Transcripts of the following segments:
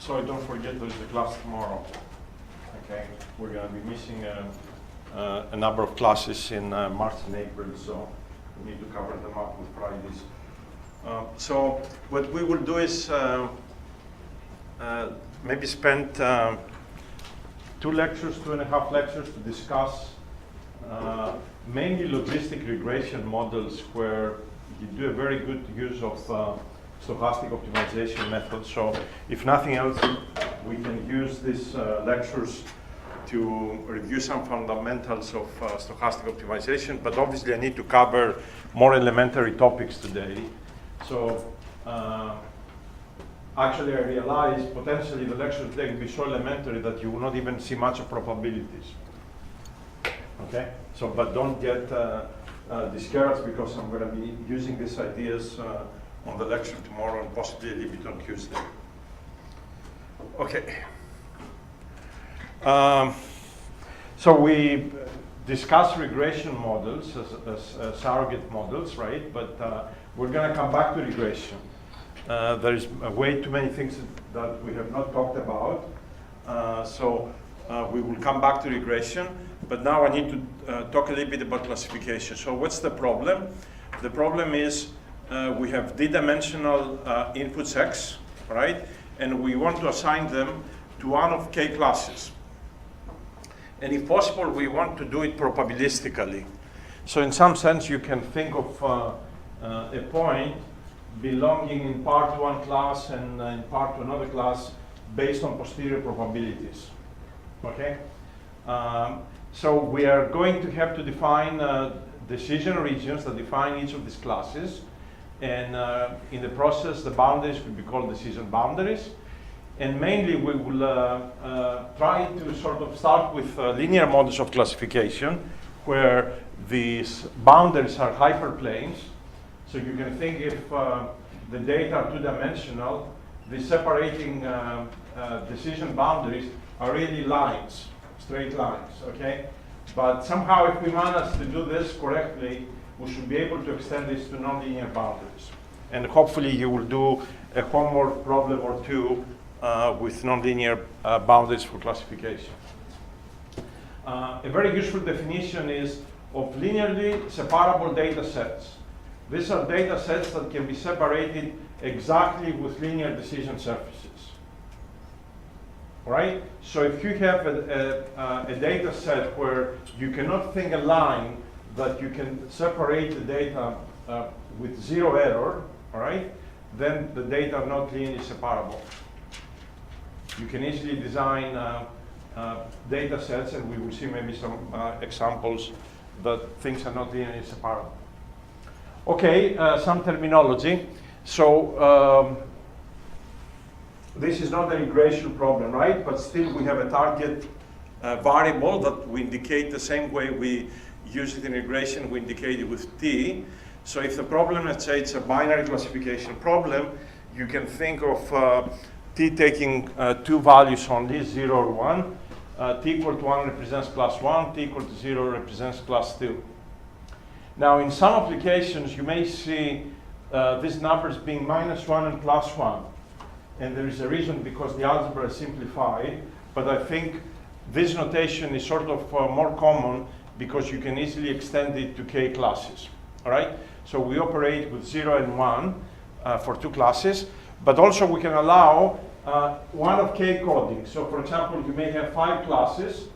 So don't forget there's a class tomorrow. Okay, we're going to be missing a number of classes in March and April, so we need to cover them up with Fridays. So what we will do is maybe spend 2 lectures, 2.5 lectures to discuss mainly logistic regression models where you do a very good use of stochastic optimization methods. So if nothing else, we can use these lectures to review some fundamentals of stochastic optimization, but obviously I need to cover more elementary topics today. So actually I realized potentially the lecture today will be so elementary that you will not even see much of probabilities. Okay, so but don't get discouraged because I'm going to be using these ideas on the lecture tomorrow and possibly a little bit on Tuesday. Okay. So we discussed regression models as surrogate models, right? But we're going to come back to regression. There is way too many things that we have not talked about. So we will come back to regression. But now I need to talk a little bit about classification. So what's the problem? The problem is we have d-dimensional inputs x, right? And we want to assign them to one of k classes. And if possible, we want to do it probabilistically. So in some sense, you can think of a point belonging in part to one class and in part to another class based on posterior probabilities. Okay? So we are going to have to define decision regions that define each of these classes. And in the process, the boundaries will be called decision boundaries. And mainly, we will try to sort of start with linear models of classification, where these boundaries are hyperplanes. So you can think if the data are two-dimensional, the separating decision boundaries are really lines, straight lines, okay? But somehow, if we manage to do this correctly, we should be able to extend this to nonlinear boundaries. And hopefully, you will do a homework problem or two with nonlinear boundaries for classification. A very useful definition is of linearly separable data sets. These are data sets that can be separated exactly with linear decision surfaces. Right? So if you have a data set where you cannot think a line that you can separate the data with zero error, all right, then the data are not linearly separable. You can easily design data sets, and we will see maybe some examples that things are not linearly separable. Okay, some terminology. So this is not a regression problem, right? But still we have a target variable that we indicate the same way we use it in regression, we indicate it with t. So if the problem, let's say it's a binary classification problem, you can think of t taking 2 values only, 0 or 1. T equal to 1 represents class 1, t equal to 0 represents class 2. Now, in some applications, you may see these numbers being -1 and +1. And there is a reason because the algebra is simplified. But I think this notation is sort of more common because you can easily extend it to k classes. All right? So we operate with 0 and 1 for 2 classes. But also we can allow one of k coding. So for example, you may have 5 classes,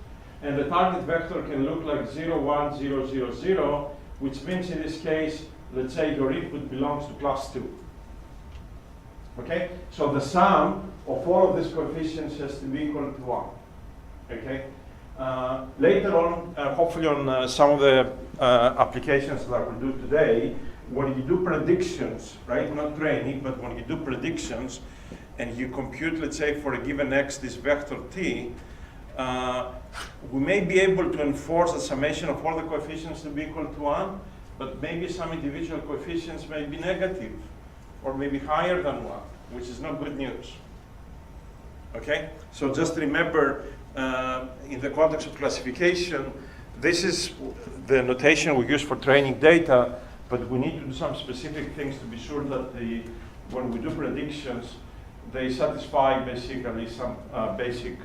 and the target vector can look like 0, 1, 0, 0, 0, which means in this case, let's say your input belongs to class 2. Okay? So the sum of all of these coefficients has to be equal to 1. Okay? Later on, hopefully on some of the applications that I will do today, when you do predictions, right, not training, but when you do predictions, and you compute, let's say, for a given x, this vector t, we may be able to enforce the summation of all the coefficients to be equal to 1, but maybe some individual coefficients may be negative, or maybe higher than 1, which is not good news. Okay? So just remember, in the context of classification, this is the notation we use for training data, but we need to do some specific things to be sure that when we do predictions, they satisfy basically some basic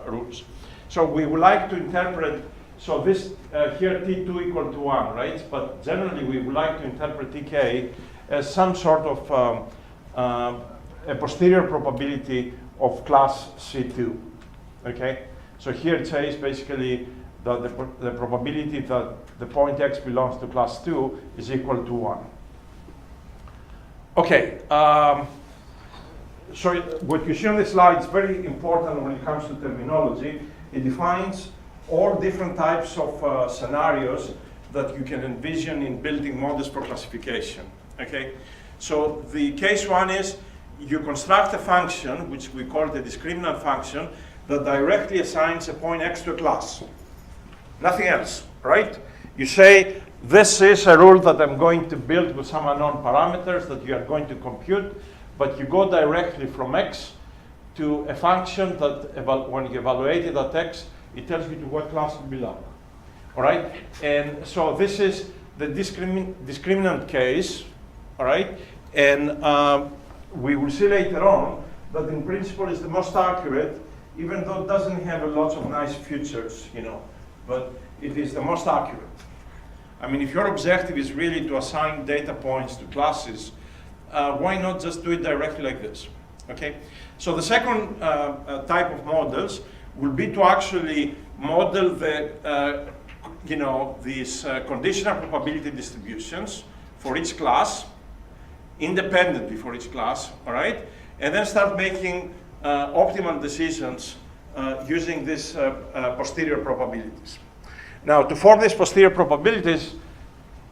rules. So we would like to interpret, so this here T2 equal to 1, right? But generally we would like to interpret Tk as some sort of a posterior probability of class C2, okay? So here it says basically that the probability that the point x belongs to class 2 is equal to 1. Okay, so what you see on the slide is very important when it comes to terminology. It defines all different types of scenarios that you can envision in building models for classification, okay? So the case one is you construct a function, which we call the discriminant function, that directly assigns a point x to a class. Nothing else, right? You say, this is a rule that I'm going to build with some unknown parameters that you are going to compute, but you go directly from x to a function that when you evaluate it at x, it tells you to what class it belongs. All right? And so this is the discriminant case, all right? And we will see later on that in principle is the most accurate, even though it doesn't have a lot of nice features, you know, but it is the most accurate. I mean, if your objective is really to assign data points to classes, why not just do it directly like this, okay? So the second type of models will be to actually model the, you know, these conditional probability distributions for each class, independently for each class, all right? And then start making optimal decisions using these posterior probabilities. Now, to form these posterior probabilities,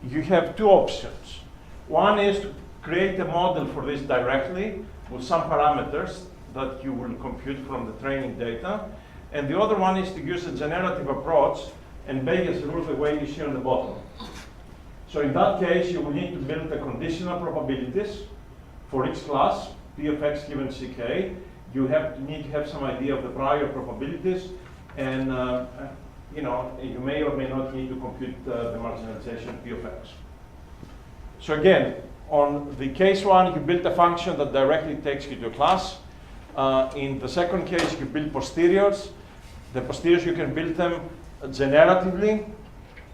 you have two options. One is to create a model for this directly with some parameters that you will compute from the training data. And the other one is to use a generative approach and Bayes' rule the way you see on the bottom. So in that case, you will need to build the conditional probabilities for each class, P of x given Ck. You need to have some idea of the prior probabilities, and you know, you may or may not need to compute the marginalization P of x. So again, on the case one, you build a function that directly takes you to a class. In the second case, you build posteriors. The posteriors, you can build them generatively,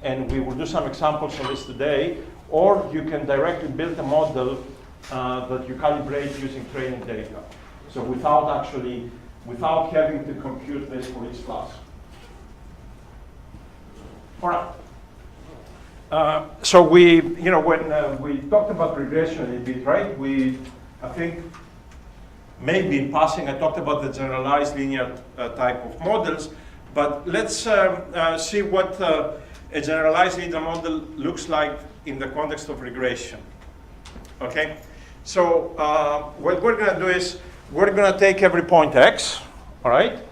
and we will do some examples of this today, or you can directly build a model that you calibrate using training data. So without having to compute this for each class. All right. So when we talked about regression a little bit, right? I think, maybe in passing, I talked about the generalized linear type of models, but let's see what a generalized linear model looks like in the context of regression. Okay? So what we're going to do is we're going to take every point x, all right?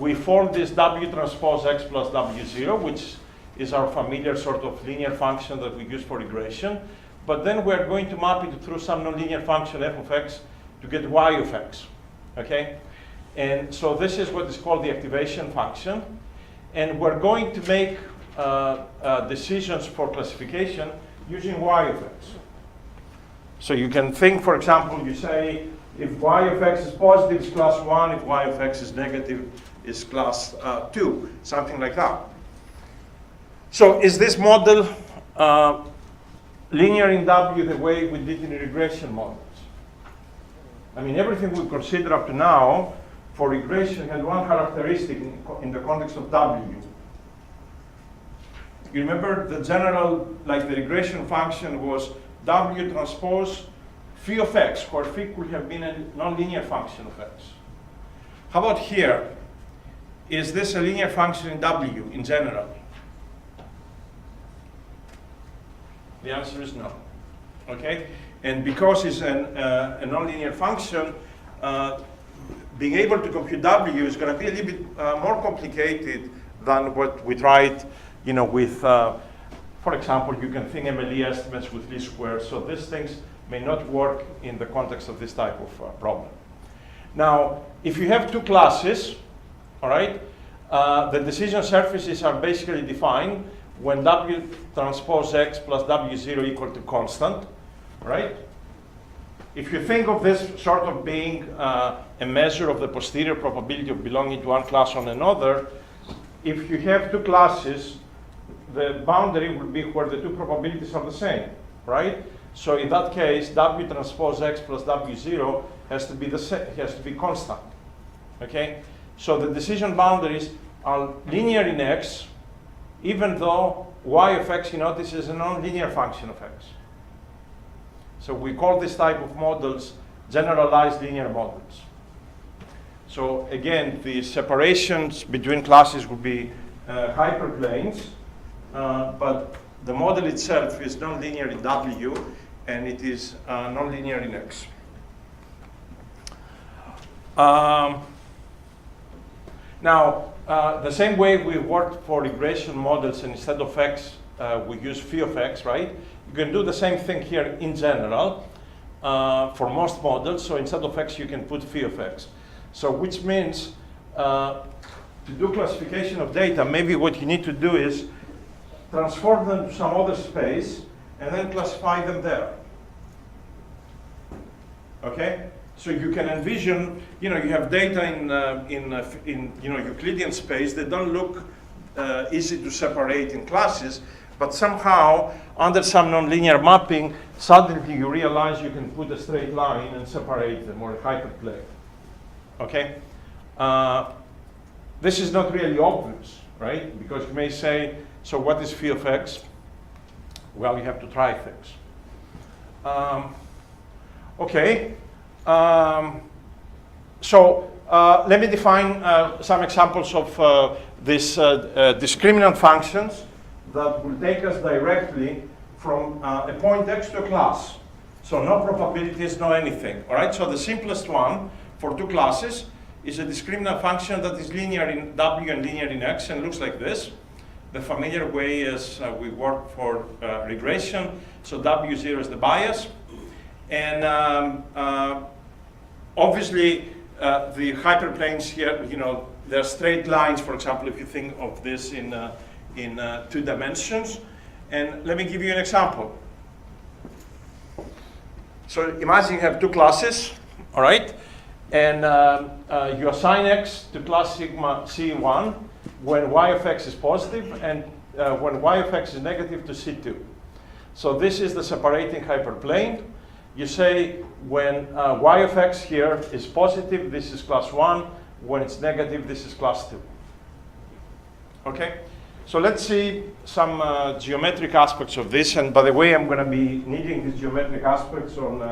We form this W transpose x plus W0, which is our familiar sort of linear function that we use for regression. But then we're going to map it through some nonlinear function f of x to get y of x, okay? And so this is what is called the activation function. And we're going to make decisions for classification using y of x. So you can think, for example, you say, if y of x is positive, it's class 1. If y of x is negative, it's class 2, something like that. So is this model linear in W the way we did in regression models? I mean, everything we consider up to now for regression had one characteristic in the context of W. You remember the general, like the regression function was W transpose phi of x, where phi could have been a nonlinear function of x. How about here? Is this a linear function in W in general? The answer is no. Okay? And because it's a nonlinear function, being able to compute W is going to be a little bit more complicated than what we tried, you know, with, for example, you can think MLE estimates with least squares. So these things may not work in the context of this type of problem. Now, if you have two classes, all right, the decision surfaces are basically defined when W transpose x plus W0 equal to constant, right? if you think of this sort of being a measure of the posterior probability of belonging to one class on another, if you have two classes, the boundary will be where the two probabilities are the same, right? So in that case, W transpose X plus W0 has to be constant, okay? So the decision boundaries are linear in X, even though Y of X, you notice, is a nonlinear function of X. So we call this type of models generalized linear models. So again, the separations between classes would be hyperplanes, but the model itself is nonlinear in W, and it is nonlinear in X. Now, the same way we worked for regression models, and instead of X, we use phi of X, right? You can do the same thing here in general for most models. So instead of X, you can put phi of X. So which means to do classification of data, maybe what you need to do is transform them to some other space and then classify them there. Okay? So you can envision, you have data in Euclidean space that don't look easy to separate in classes, but somehow under some nonlinear mapping, suddenly you realize you can put a straight line and separate them, or a hyperplane. Okay? This is not really obvious, right? Because you may say, so what is phi of X? Well, you have to try things. Okay. So let me define some examples of these discriminant functions that will take us directly from a point X to a class. So no probabilities, no anything. All right. So the simplest one for two classes is a discriminant function that is linear in W and linear in X and looks like this. The familiar way is we work for regression. So W0 is the bias. And obviously, the hyperplanes here, they're straight lines, for example, if you think of this in 2 dimensions. And let me give you an example. So imagine you have two classes, all right? And you assign X to class sigma C1 when Y of X is positive, and when Y of X is negative to C2. So this is the separating hyperplane. You say when Y of X here is positive, this is class 1. When it's negative, this is class 2. Okay? So let's see some geometric aspects of this. And by the way, I'm going to be needing these geometric aspects on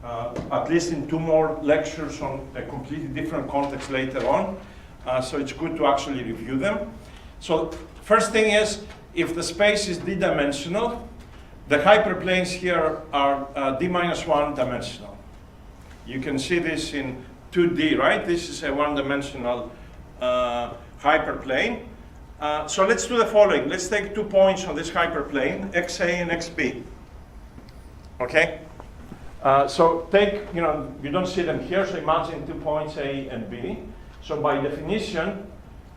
at least in 2 more lectures on a completely different context later on. So it's good to actually review them. So first thing is, if the space is d-dimensional, the hyperplanes here are d-1 dimensional. You can see this in 2D, right? This is a 1-dimensional hyperplane. So let's do the following. Let's take 2 points on this hyperplane, xa and xb. Okay? So take, you don't see them here, so imagine 2 points A and B. So by definition,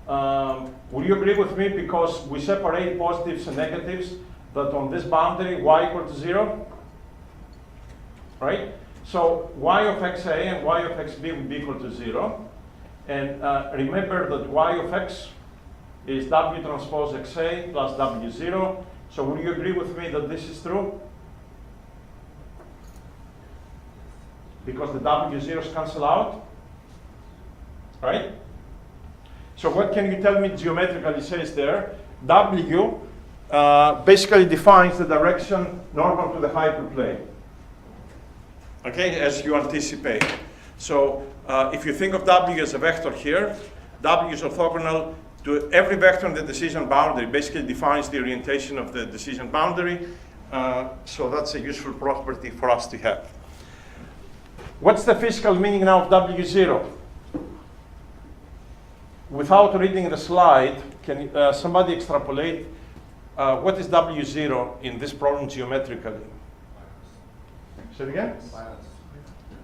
will you agree with me, because we separate positives and negatives, that on this boundary, y equal to 0, right? So y of xa and y of xb will be equal to 0. And remember that y of x is w transpose xa plus w0. So will you agree with me that this is true? Because the w0's cancel out, right? So what can you tell me geometrically says there? W basically defines the direction normal to the hyperplane, okay, as you anticipate. So if you think of W as a vector here, W is orthogonal to every vector in the decision boundary, basically defines the orientation of the decision boundary. So that's a useful property for us to have. What's the physical meaning now of W0? Without reading the slide, can somebody extrapolate what is W0 in this problem geometrically? Say it again?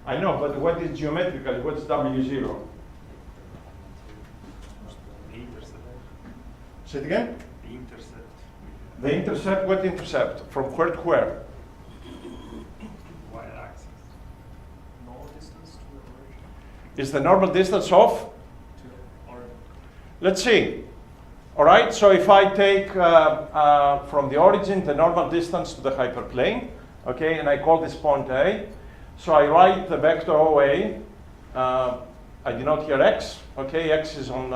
I know, but what is geometrically? What's W0? Say it again? The intercept. The intercept, what intercept? From where to where? Y-axis. is the normal distance of? Let's see. All right, so if I take from the origin the normal distance to the hyperplane, okay, and I call this point A, so I write the vector OA, I denote here x, okay, x is on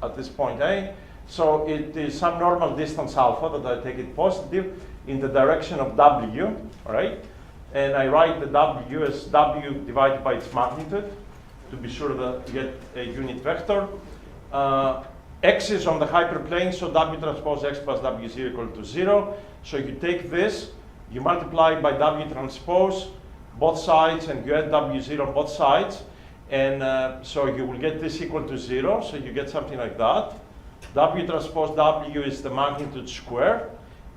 at this point A, so it is some normal distance alpha that I take it positive in the direction of W, all right, and I write the W as W divided by its magnitude to be sure that you get a unit vector. X is on the hyperplane, so W transpose x plus W0 equal to 0. So you take this, you multiply by W transpose both sides, and you add W0 on both sides. And so you will get this equal to 0, so you get something like that. W transpose W is the magnitude square.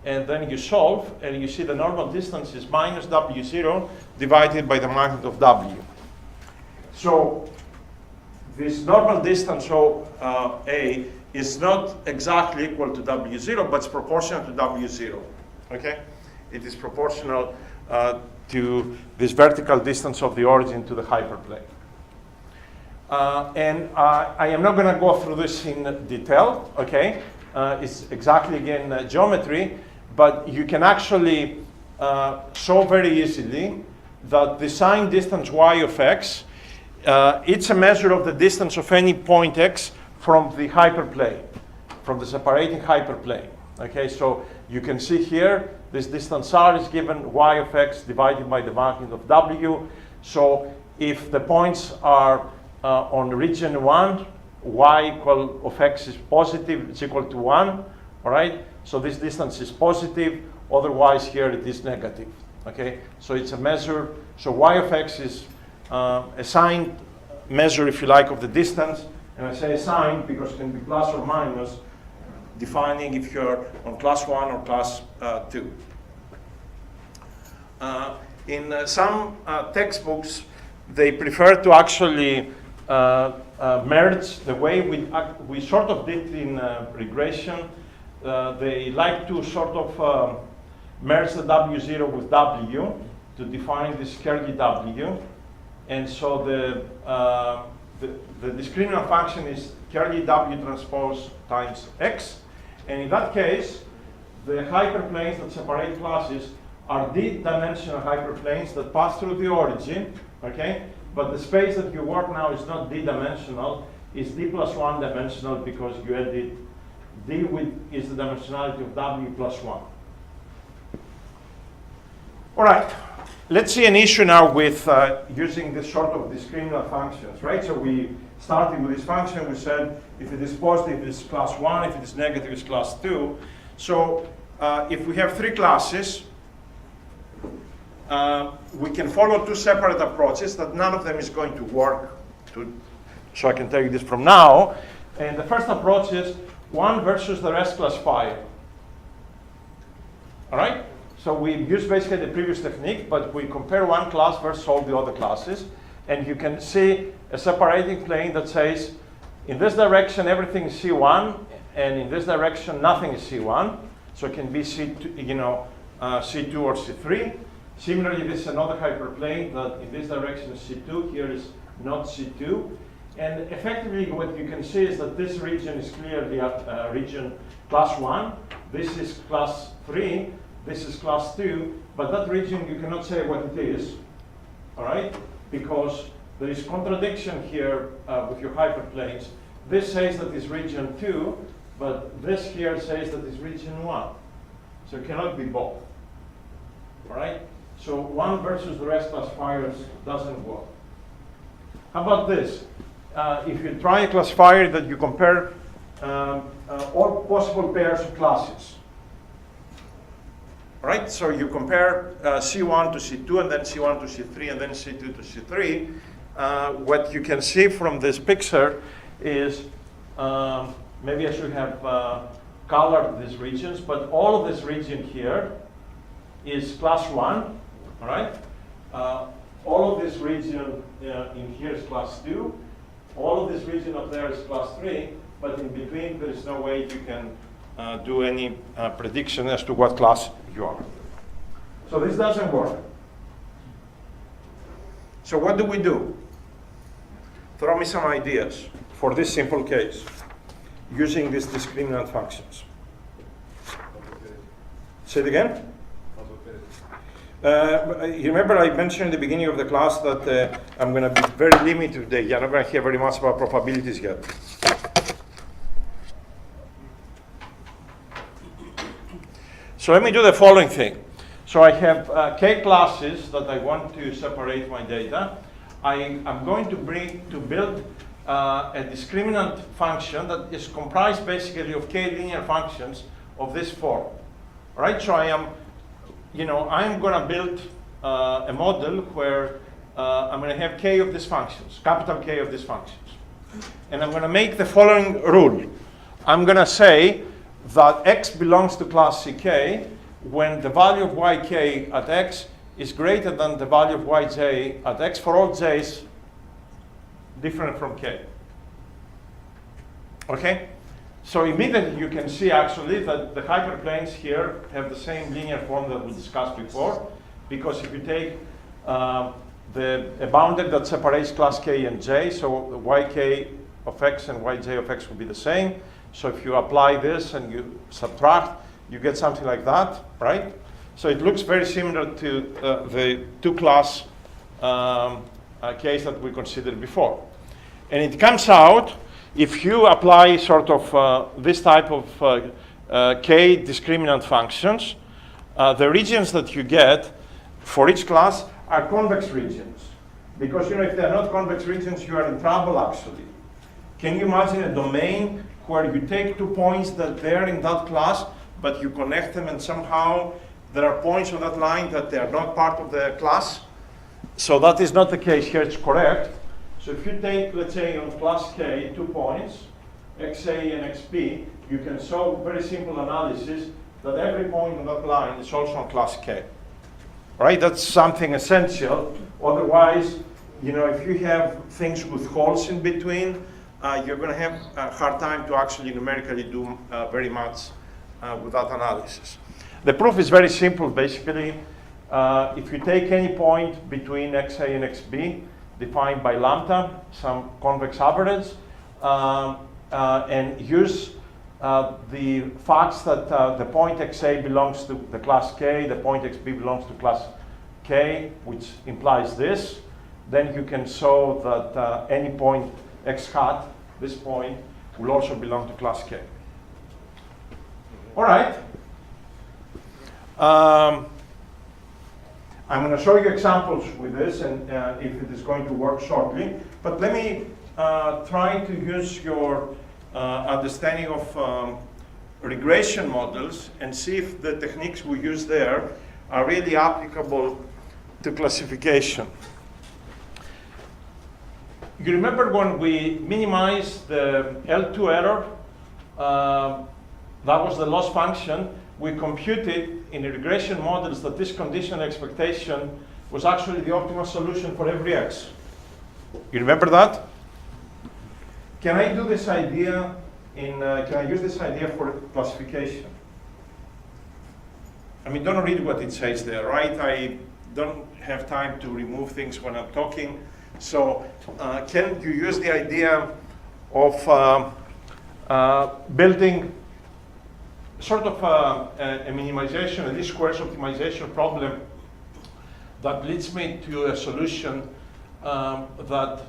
And then you solve, and you see the normal distance is minus W0 divided by the magnitude of W. So this normal distance of A is not exactly equal to W0, but it's proportional to W0, okay? It is proportional to this vertical distance of the origin to the hyperplane. And I am not gonna go through this in detail, okay? It's exactly, again, geometry, but you can actually show very easily that the sign distance y of x, it's a measure of the distance of any point x from the hyperplane, from the separating hyperplane. Okay, so you can see here, this distance r is given y of x divided by the magnitude of w. So if the points are on region 1, y equal of x is positive, it's equal to 1, all right? So this distance is positive, otherwise here it is negative, okay? So it's a measure, so y of x is a signed measure, if you like, of the distance. And I say signed because it can be plus or minus, defining if you're on class 1 or class 2. In some textbooks, they prefer to actually merge the way we sort of did in regression. They like to sort of merge the W0 with W to define this curly W. And so the discriminant function is curly W transpose times X. And in that case, the hyperplanes that separate classes are d-dimensional hyperplanes that pass through the origin, okay? But the space that you work now is not d-dimensional, it's d plus 1 dimensional because you added d is the dimensionality of W plus 1. All right. Let's see an issue now with using this sort of discriminant functions, right? So we started with this function. We said if it is positive, it's class 1. If it is negative, it's class 2. So if we have 3 classes, we can follow 2 separate approaches that none of them is going to work. So I can tell you this from now. And the first approach is 1 versus the rest classifier. All right? So we use basically the previous technique, but we compare one class versus all the other classes. And you can see a separating plane that says, in this direction, everything is C1, and in this direction, nothing is C1. So it can be C2, C2 or C3. Similarly, this is another hyperplane that in this direction is C2, here is not C2. And effectively, what you can see is that this region is clearly region class 1. This is class 3. This is class 2. But that region, you cannot say what it is, all right? Because there is contradiction here with your hyperplanes. This says that it's region 2, but this here says that it's region 1. So it cannot be both, all right? So 1 versus the rest classifiers doesn't work. How about this? If you try a classifier that you compare all possible pairs of classes. All right, so you compare C1 to C2, and then C1 to C3, and then C2 to C3. What you can see from this picture is, maybe I should have colored these regions, but all of this region here is class 1, all right? All of this region in here is class 2. All of this region up there is class 3, but in between there is no way you can do any prediction as to what class you are. So this doesn't work. So what do we do? throw me some ideas for this simple case using these discriminant functions. Say it again? You remember I mentioned at the beginning of the class that I'm going to be very limited today. You're not going to hear very much about probabilities yet. So let me do the following thing. So I have k classes that I want to separate my data. I'm going to build a discriminant function that is comprised basically of k linear functions of this form. All right, so I'm going to build a model where I'm going to have k of these functions, capital K of these functions. And I'm going to make the following rule. I'm going to say that x belongs to class Ck when the value of yk at x is greater than the value of yj at x for all j's different from k. Okay? So immediately you can see actually that the hyperplanes here have the same linear form that we discussed before, because if you take a boundary that separates class k and j, so yk of x and yj of x will be the same. So if you apply this and you subtract, you get something like that, right? So it looks very similar to the two-class case that we considered before. And it comes out, if you apply sort of this type of k discriminant functions, the regions that you get for each class are convex regions. Because if they're not convex regions, you are in trouble actually. Can you imagine a domain where you take 2 points that they're in that class, but you connect them and somehow there are points on that line that they are not part of the class? So that is not the case here, it's correct. So if you take, let's say, on class K, 2 points, XA and XB, you can solve very simple analysis that every point on that line is also on class K. Right? That's something essential. Otherwise, if you have things with holes in between, you're going to have a hard time to actually numerically do very much with that analysis. The proof is very simple, basically. If you take any point between XA and XB, defined by lambda, some convex average, and use the facts that the point XA belongs to the class K, the point XB belongs to class K, which implies this, then you can show that any point X hat, this point, will also belong to class K. All right. I'm going to show you examples with this, and if it is going to work shortly. But let me try to use your understanding of regression models and see if the techniques we use there are really applicable to classification. You remember when we minimized the L2 error? That was the loss function. We computed in the regression models that this conditional expectation was actually the optimal solution for every x. You remember that? Can I do this idea can I use this idea for classification? I mean, don't read what it says there, right? I don't have time to remove things when I'm talking. So can you use the idea of building sort of a minimization, a least squares optimization problem that leads me to a solution that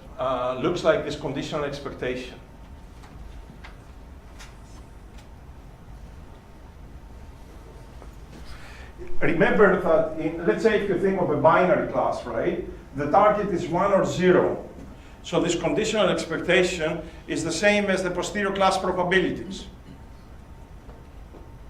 looks like this conditional expectation? Remember that, let's say if you think of a binary class, right? The target is 1 or 0. So this conditional expectation is the same as the posterior class probabilities.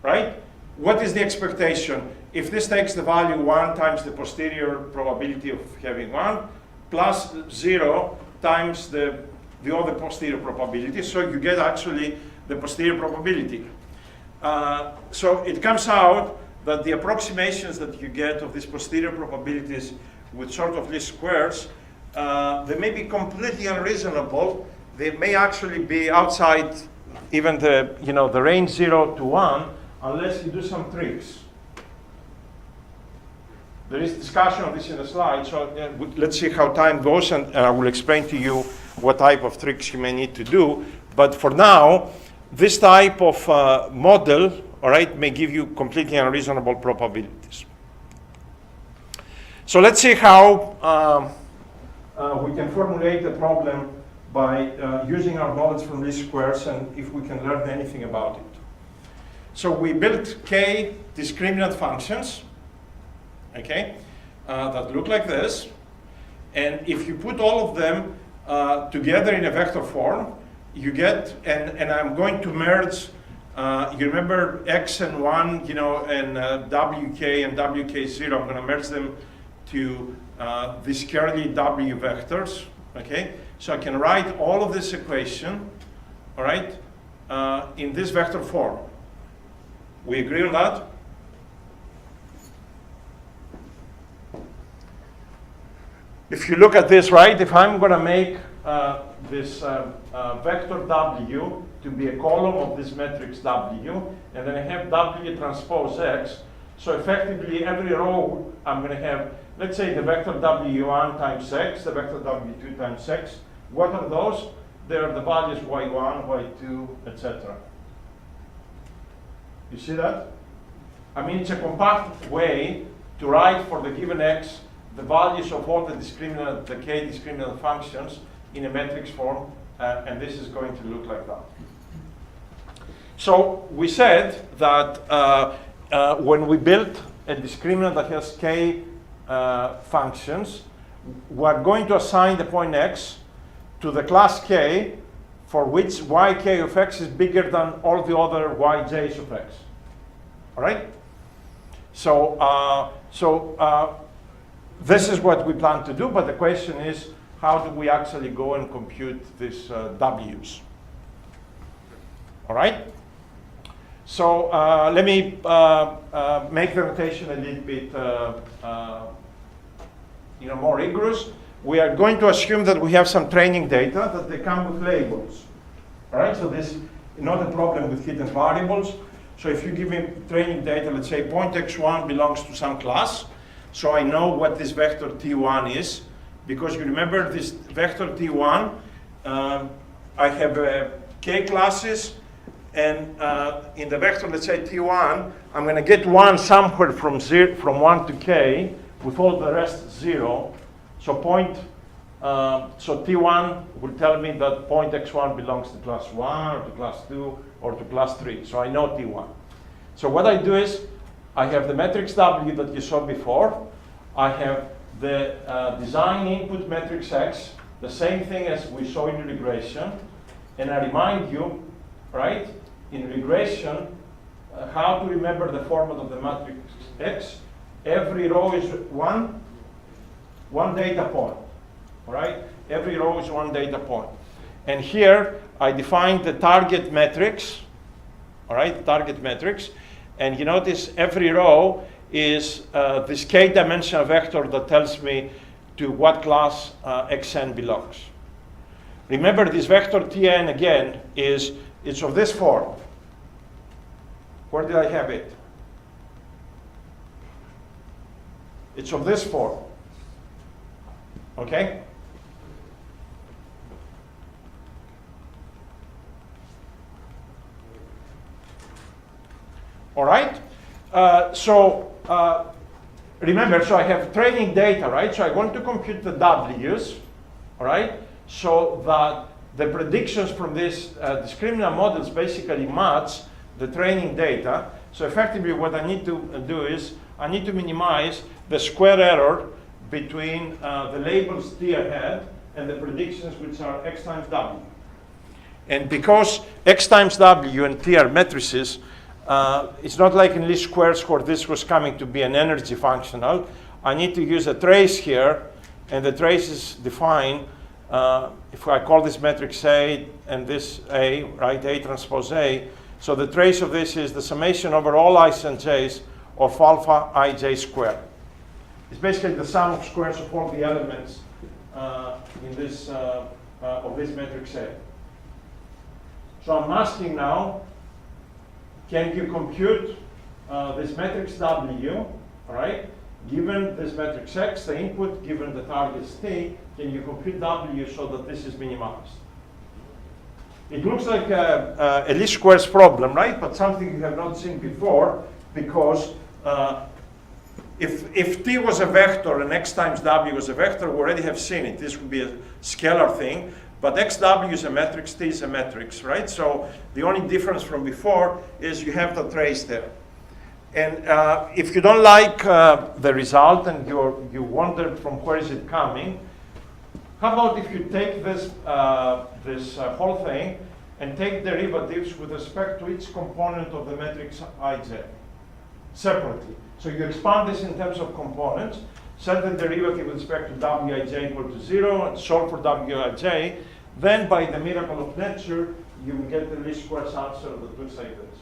Right? What is the expectation? If this takes the value 1 times the posterior probability of having 1, plus 0 times the other posterior probability, so you get actually the posterior probability. So it comes out that the approximations that you get of these posterior probabilities with sort of least squares, they may be completely unreasonable. They may actually be outside even the range 0 to 1, unless you do some tricks. There is discussion of this in the slide, so let's see how time goes, and I will explain to you what type of tricks you may need to do. But for now, this type of model, all right, may give you completely unreasonable probabilities. So let's see how we can formulate the problem by using our knowledge from least squares, and if we can learn anything about it. So we built k discriminant functions, okay, that look like this. And if you put all of them together in a vector form, you get, and I'm going to merge, you remember x and 1, you know, and wk and wk0, I'm going to merge them to these curly w vectors, okay? So I can write all of this equation, all right, in this vector form. We agree on that? If you look at this, right, if I'm going to make this vector w to be a column of this matrix w, and then I have w transpose x, so effectively every row I'm going to have, let's say, the vector w1 times x, the vector w2 times x. What are those? They are the values y1, y2, etc. You see that? I mean, it's a compact way to write for the given x the values of all the discriminant, the k discriminant functions in a matrix form, and this is going to look like that. So we said that when we built a discriminant that has k functions, we're going to assign the point x to the class k for which yk of x is bigger than all the other yj's of x. All right? So, this is what we plan to do, but the question is, how do we actually go and compute these w's? All right? So let me make the notation a little bit more rigorous. We are going to assume that we have some training data, that they come with labels. All right, so this is not a problem with hidden variables. So if you give me training data, let's say point x1 belongs to some class, so I know what this vector t1 is, because you remember this vector t1, I have k classes, and in the vector, let's say t1, I'm going to get 1 somewhere from 1 to k, with all the rest 0. So so t1 will tell me that point x1 belongs to class 1, or to class 2, or to class 3. So I know t1. So what I do is, I have the matrix w that you saw before. I have the design input matrix x, the same thing as we saw in regression. And I remind you, right, in regression, how to remember the format of the matrix x. Every row is one data point, all right? Every row is one data point. And here, I defined the target matrix, all right, target matrix. And you notice every row is this k-dimensional vector that tells me to what class xn belongs. Remember, this vector tn, again, it's of this form. Where did I have it? It's of this form. Okay? All right? Remember, so I have training data, right? So I want to compute the w's, all right? So that the predictions from these discriminant models basically match the training data. So effectively what I need to do is, I need to minimize the square error between the labels t ahead and the predictions, which are x times w. And because x times w and t are matrices, it's not like in least squares where this was coming to be an energy functional. I need to use a trace here, and the trace is defined, if I call this matrix A and this A, right, A transpose A. So the trace of this is the summation over all i's and j's of alpha ij squared. It's basically the sum of squares of all the elements in this of this matrix A. So I'm asking now, can you compute this matrix W, all right, given this matrix X, the input, given the targets T, can you compute W so that this is minimized? It looks like a least squares problem, right? But something you have not seen before, because if T was a vector and X times W was a vector, we already have seen it. This would be a scalar thing. But XW is a matrix, T is a matrix, right? So the only difference from before is you have the trace there. And if you don't like the result and you wondered from where is it coming, how about if you take this, whole thing and take derivatives with respect to each component of the matrix Ij separately. So you expand this in terms of components, set the derivative with respect to Wij equal to 0, and solve for Wij. Then by the miracle of nature, you will get the least squares answer that looks like this.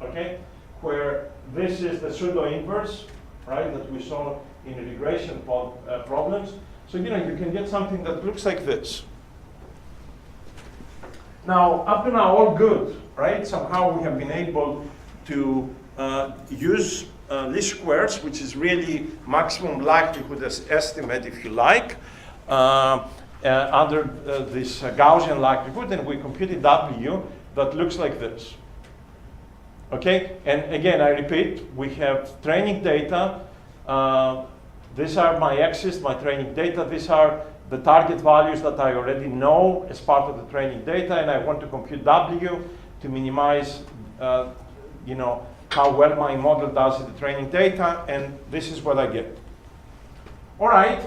Okay? Where this is the pseudo-inverse, right, that we saw in regression problems. So, you can get something that looks like this. Now, up to now, all good, right? Somehow we have been able to use least squares, which is really maximum likelihood estimate, if you like, under this Gaussian likelihood, and we computed W that looks like this. Okay, and again, I repeat, we have training data. These are my x's, my training data. These are the target values that I already know as part of the training data, and I want to compute W to minimize, how well my model does in the training data, and this is what I get. All right,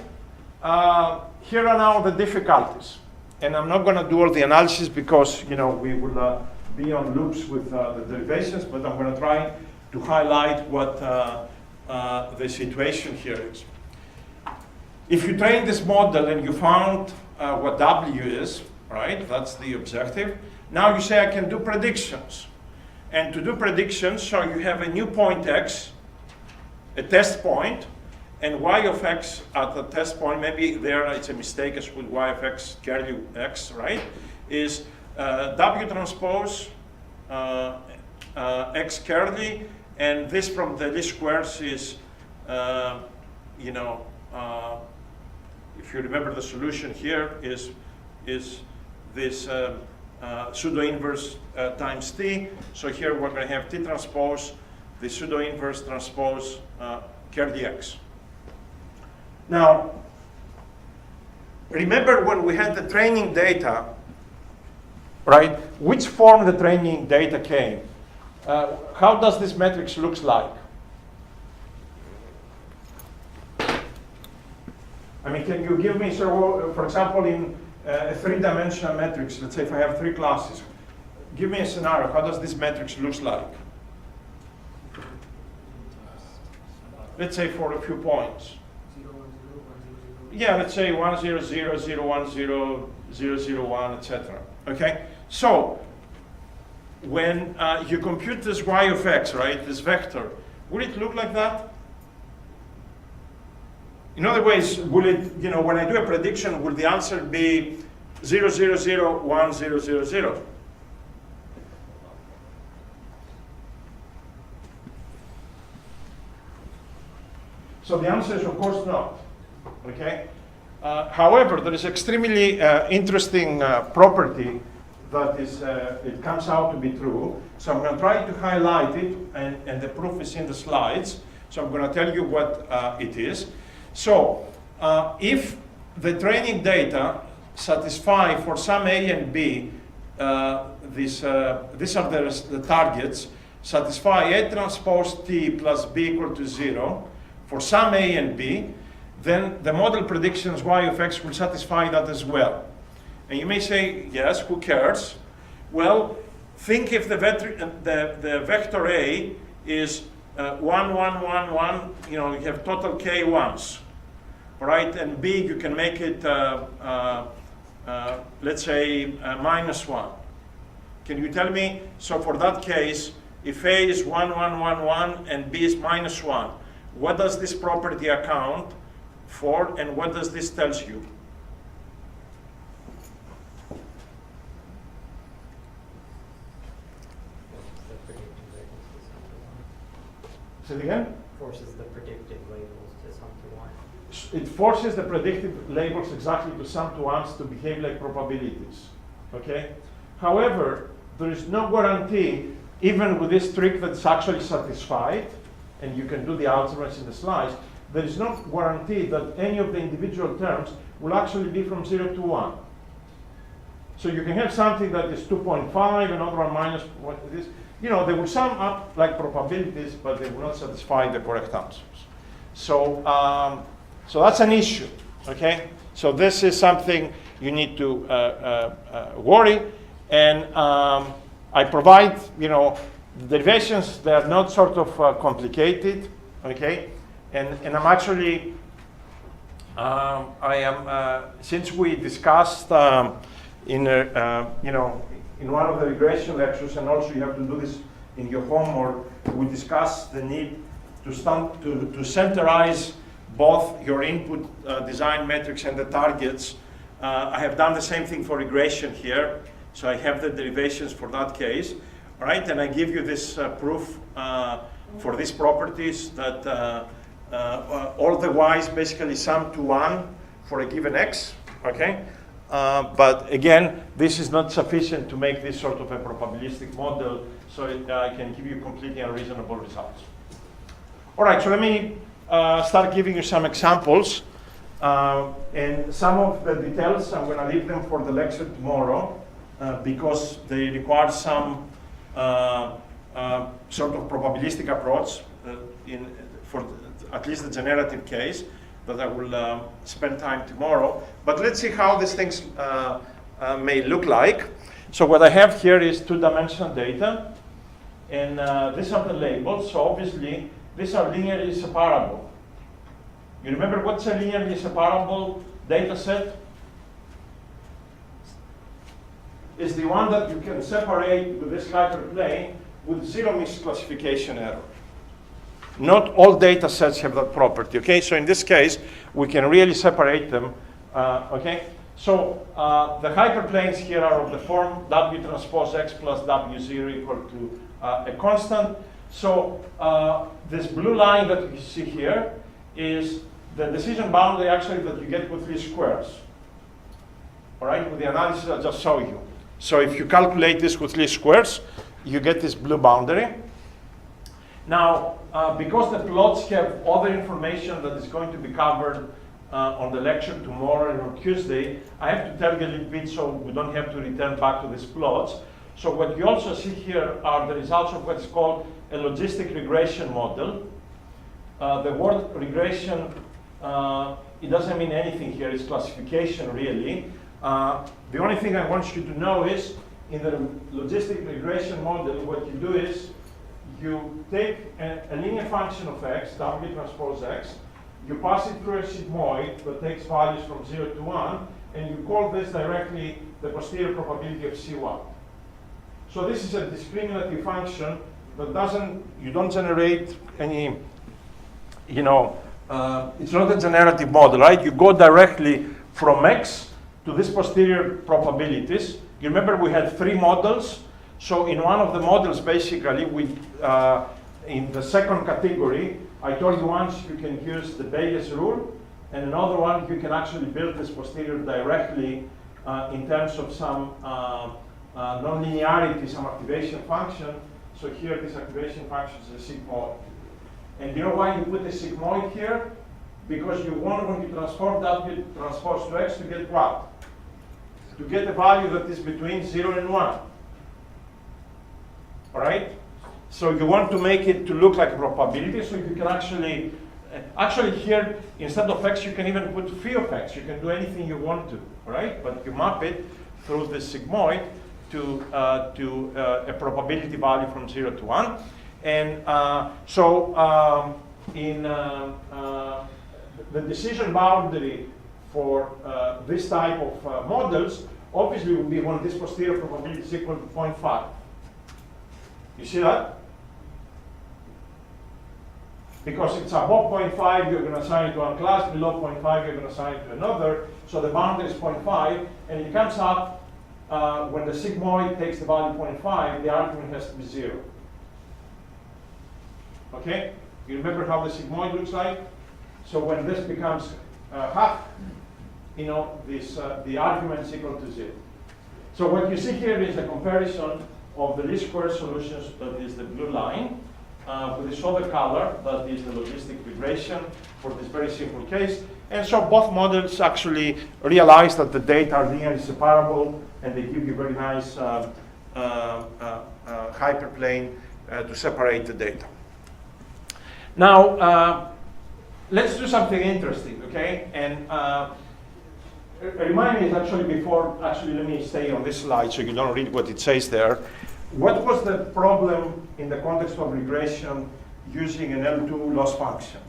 here are now the difficulties, and I'm not going to do all the analysis because we will be on loops with the derivations, but I'm going to try to highlight what the situation here is. If you train this model and you found what W is, right, that's the objective, now you say I can do predictions. And to do predictions, so you have a new point X, a test point, and Y of X at the test point, maybe there it's a mistake, it's with Y of X, curly X, right, is W transpose X curly, and this from the least squares is, if you remember the solution here is this pseudo-inverse times T. So here we're going to have T transpose, the pseudo-inverse transpose curly X. Now, remember when we had the training data, right? Which form the training data came? How does this matrix looks like? I mean, can you give me, so for example, in a three-dimensional matrix, let's say if I have three classes, give me a scenario. How does this matrix looks like? Let's say for a few points. 0, 1, 0, 1, 0, 0. Yeah, let's say 1, 0, 0, 0, 1, 0, 0, 0, 1, etc. Okay? So, when you compute this Y of X, right, this vector, will it look like that? In other ways, will it, when I do a prediction, will the answer be 0, 0, 0, 1, 0, 0, 0? So the answer is, of course, not. Okay? However, there is extremely interesting property that is, it comes out to be true. So I'm going to try to highlight it, and the proof is in the slides. So I'm going to tell you what it is. So if the training data satisfy for some A and B, these are the targets, satisfy A transpose T plus B equal to 0 for some A and B, then the model predictions Y of X will satisfy that as well. And you may say, yes, who cares? Well, think if the vector A is 1, 1, 1, 1, you have total K ones. Right, and B, you can make it, let's say, -1. Can you tell me, so for that case, if A is 1, 1, 1, 1, and B is -1, what does this property account for, and what does this tells you? The predicted values. Say it again? Forces the predicted it forces the predictive labels exactly to sum to ones to behave like probabilities. Okay? However, there is no guarantee, even with this trick that's actually satisfied, and you can do the algebras in the slides, there is no guarantee that any of the individual terms will actually be from 0 to 1. So you can have something that is 2.5, another one minus what it is. You know, they will sum up like probabilities, but they will not satisfy the correct answers. So, so that's an issue, okay? So this is something you need to worry. And I provide, you know, the derivations. They are not sort of complicated, okay? And I'm actually, since we discussed in you know, in one of the regression lectures, and also you have to do this in your homework, we discussed the need to centerize both your input design metrics and the targets. I have done the same thing for regression here, so I have the derivations for that case, all right? And I give you this proof for these properties that all the y's basically sum to 1 for a given x, okay? But again, this is not sufficient to make this sort of a probabilistic model, so I can give you completely unreasonable results. All right, so let me start giving you some examples. And some of the details, I'm going to leave them for the lecture tomorrow because they require some sort of probabilistic approach for at least the generative case that I will spend time tomorrow. But let's see how these things may look like. So what I have here is two-dimensional data, and these are the labels. So obviously, these are linearly separable. You remember what's a linearly separable data set? Is the one that you can separate with this hyperplane with zero misclassification error. Not all data sets have that property, okay? So in this case, we can really separate them, okay? So the hyperplanes here are of the form W transpose X plus W0 equal to a constant. So this blue line that you see here is the decision boundary actually that you get with least squares. All right, with the analysis I'll just show you. So if you calculate this with least squares, you get this blue boundary. Now, because the plots have other information that is going to be covered on the lecture tomorrow and on Tuesday, I have to tell you a little bit so we don't have to return back to these plots. So what you also see here are the results of what's called a logistic regression model. The word regression, it doesn't mean anything here, it's classification really. The only thing I want you to know is, in the logistic regression model, what you do is, you take a linear function of x, W transpose x, you pass it through a sigmoid that takes values from 0 to 1, and you call this directly the posterior probability of C1. So this is a discriminative function that you don't generate any, you know, it's not a generative model, right? You go directly from x to these posterior probabilities. You remember we had 3 models. So in one of the models, basically, in the second category, I told you once you can use the Bayes rule, and another one you can actually build this posterior directly in terms of some nonlinearity, some activation function. So here, this activation function is a sigmoid. And you know why you put a sigmoid here? Because you want, when you transform W transpose to X, to get what? To get a value that is between 0 and 1. All right? So you want to make it to look like a probability, so you can actually here, instead of X, you can even put phi of X. You can do anything you want to, all right? But you map it through the sigmoid to a probability value from 0 to 1. And in the decision boundary for this type of models, obviously will be when this posterior probability is equal to 0.5. You see that? Because it's above 0.5, you're going to assign it to one class. Below 0.5, you're going to assign it to another. So the boundary is 0.5, and it comes up when the sigmoid takes the value 0.5, the argument has to be 0. Okay? You remember how the sigmoid looks like? So when this becomes half, this, the arguments equal to 0. So what you see here is a comparison of the least square solutions, that is the blue line, with this other color, that is the logistic regression for this very simple case. And so both models actually realize that the data are linearly separable, and they give you very nice hyperplane to separate the data. Now, let's do something interesting, okay? And remind me, actually, let me stay on this slide so you don't read what it says there. What was the problem in the context of regression using an L2 loss function?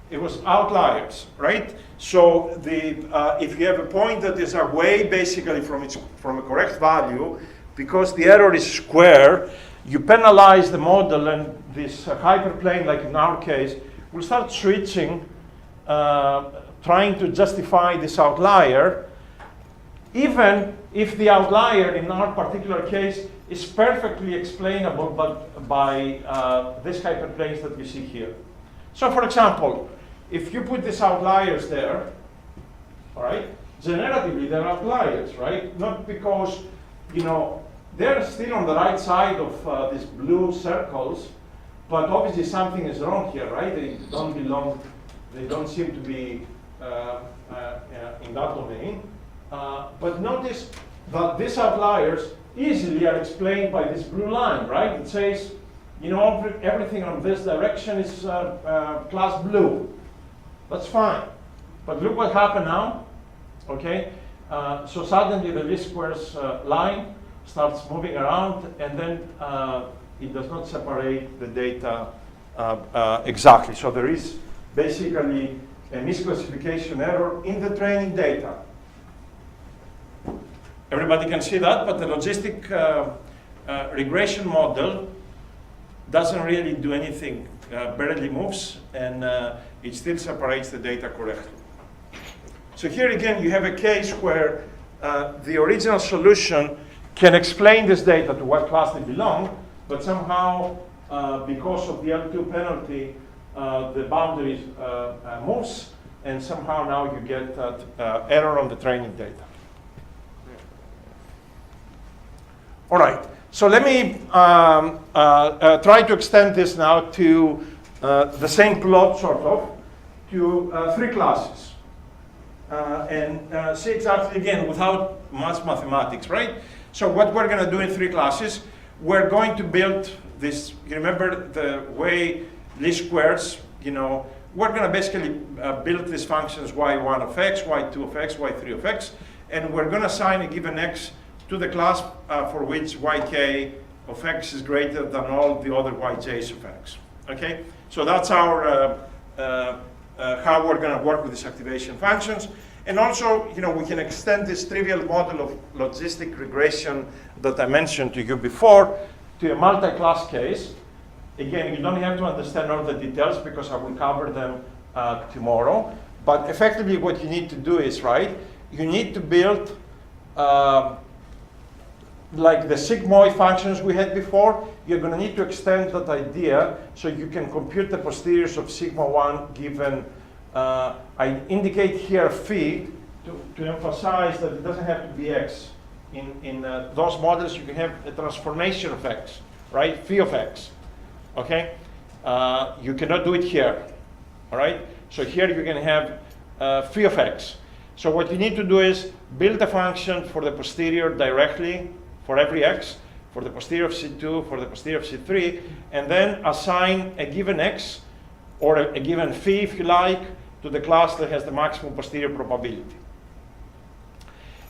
It was outliers, right? So if you have a point that is away basically from a correct value, because the error is square, you penalize the model, and this hyperplane, like in our case, will start switching, trying to justify this outlier, even if the outlier in our particular case is perfectly explainable by these hyperplanes that we see here. So for example, if you put these outliers there, all right, generatively they're outliers, right? Not because, they're still on the right side of these blue circles, but obviously something is wrong here, right? They don't belong, they don't seem to be in that domain. But notice that these outliers easily are explained by this blue line, right? It says, everything on this direction is class blue. That's fine. But look what happened now, okay? So suddenly the least squares line starts moving around, and then it does not separate the data exactly. So there is basically a misclassification error in the training data. Everybody can see that, but the logistic regression model doesn't really do anything, barely moves, and it still separates the data correctly. So here again, you have a case where the original solution can explain this data to what class they belong, but somehow, because of the L2 penalty, the boundary moves, and somehow now you get that error on the training data. All right, so let me try to extend this now to the same plot, sort of, to 3 classes. And see exactly, again, without much mathematics, right? So what we're going to do in 3 classes, we're going to build this, you remember the way least squares, we're going to basically build these functions y1 of x, y2 of x, y3 of x, and we're going to assign a given x to the class for which yk of x is greater than all the other yj's of x, okay? So that's our, how we're going to work with these activation functions. And also, we can extend this trivial model of logistic regression that I mentioned to you before to a multi-class case. Again, you don't have to understand all the details because I will cover them tomorrow. But effectively, what you need to do is, right, you need to build like the sigmoid functions we had before. You're going to need to extend that idea so you can compute the posteriors of sigma 1 given, I indicate here phi to emphasize that it doesn't have to be x. In those models, you can have a transformation of x, right? Phi of x, okay? You cannot do it here, all right? So here you're going to have phi of x. So what you need to do is build a function for the posterior directly for every x, for the posterior of C2, for the posterior of C3, and then assign a given x, or a given phi, if you like, to the class that has the maximum posterior probability.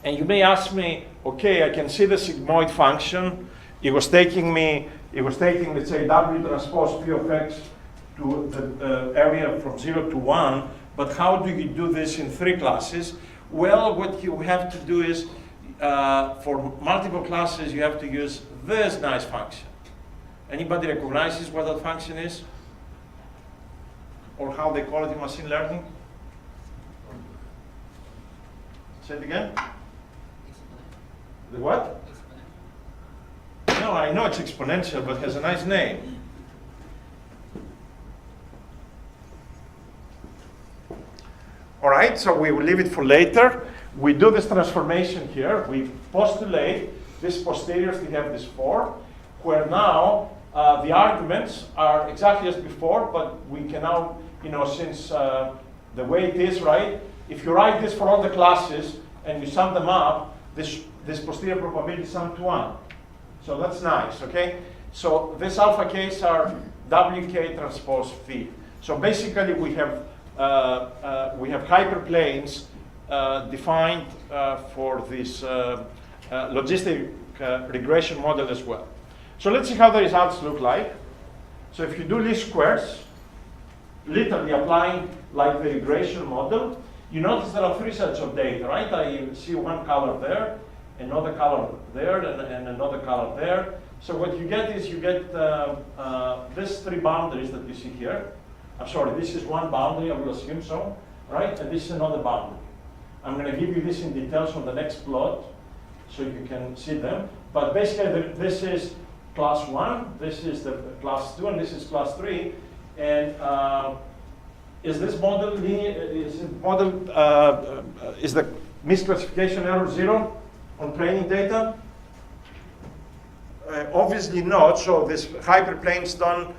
And you may ask me, okay, I can see the sigmoid function. It was taking, let's say, W transpose P of x to the area from 0 to 1, but how do you do this in 3 classes? Well, what you have to do is, for multiple classes, you have to use this nice function. Anybody recognizes what that function is? Or how they call it in machine learning? Say it again? The what? No, I know it's exponential, but it has a nice name. All right, so we will leave it for later. We do this transformation here. We postulate this posteriors to have this 4, where now the arguments are exactly as before, but we can now, since the way it is, right? If you write this for all the classes and you sum them up, this posterior probability sum to 1. So that's nice, okay? So this alpha k's are WK transpose phi. So basically we have hyperplanes defined for this logistic regression model as well. So let's see how the results look like. So if you do least squares, literally applying like the regression model, you notice there are 3 sets of data, right? I see one color there, another color there, and another color there. So what you get is these 3 boundaries that you see here. I'm sorry, this is one boundary, I will assume so, right? And this is another boundary. I'm going to give you this in details on the next plot so you can see them. But basically, this is class 1, this is the class 2, and this is class 3. And is this model linear? Is the misclassification error 0 on training data? Obviously not. So these hyperplanes don't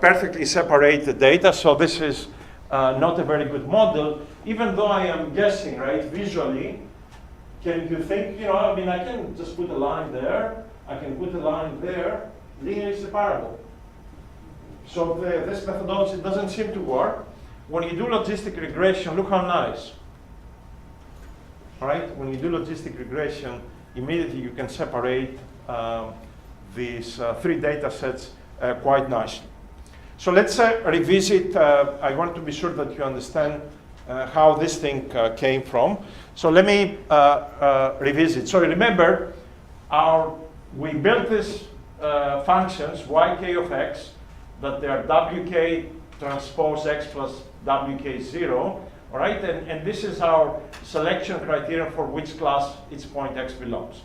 perfectly separate the data. So this is not a very good model. Even though I am guessing, right, visually, can you think, I can just put a line there. I can put a line there. Linearly separable. So this methodology doesn't seem to work. When you do logistic regression, look how nice. All right? When you do logistic regression, immediately you can separate these 3 data sets quite nicely. So let's revisit. I want to be sure that you understand how this thing came from. So let me revisit. So remember, we built these functions, yk of x, that they are wk transpose x plus wk0, all right? And this is our selection criterion for which class each point x belongs.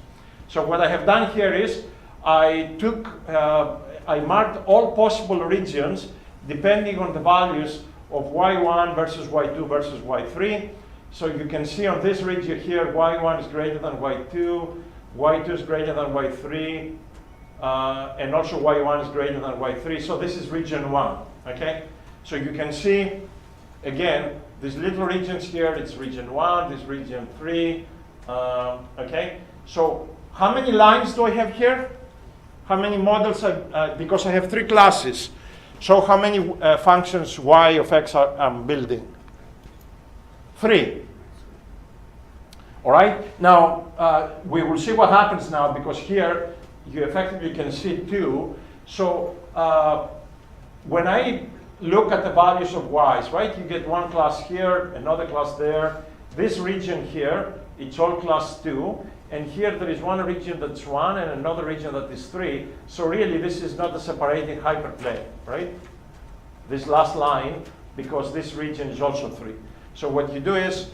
So what I have done here is I marked all possible regions depending on the values of y1 versus y2 versus y3. So you can see on this region here, y1 is greater than y2, y2 is greater than y3, and also y1 is greater than y3. So this is region 1, okay? So you can see, again, these little regions here, it's region 1, this region 3, okay? So how many lines do I have here? How many models? Because I have 3 classes. So how many functions y of x I'm building? 3. All right? Now, we will see what happens now, because here you effectively can see 2. So when I look at the values of y's, right, you get one class here, another class there. This region here, it's all class 2. And here there is one region that's 1 and another region that is 3. So really this is not a separating hyperplane, right? This last line, because this region is also 3. So what you do is,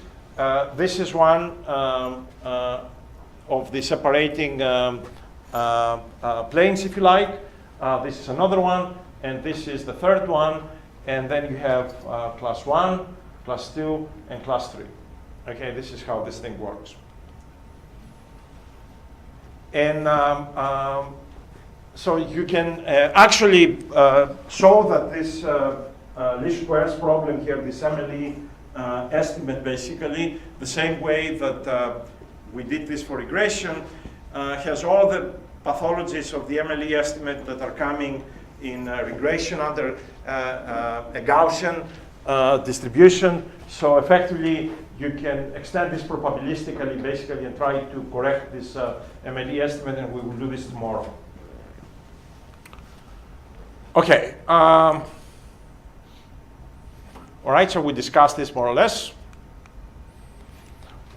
this is one of the separating planes, if you like. This is another one, and this is the third one. And then you have class 1, class 2, and class 3. Okay, this is how this thing works. And so you can actually show that this least squares problem here, this MLE estimate, basically, the same way that we did this for regression, has all the pathologies of the MLE estimate that are coming in regression under a Gaussian distribution. So effectively, you can extend this probabilistically, basically, and try to correct this MLE estimate, and we will do this tomorrow. Okay. All right, so we discussed this more or less.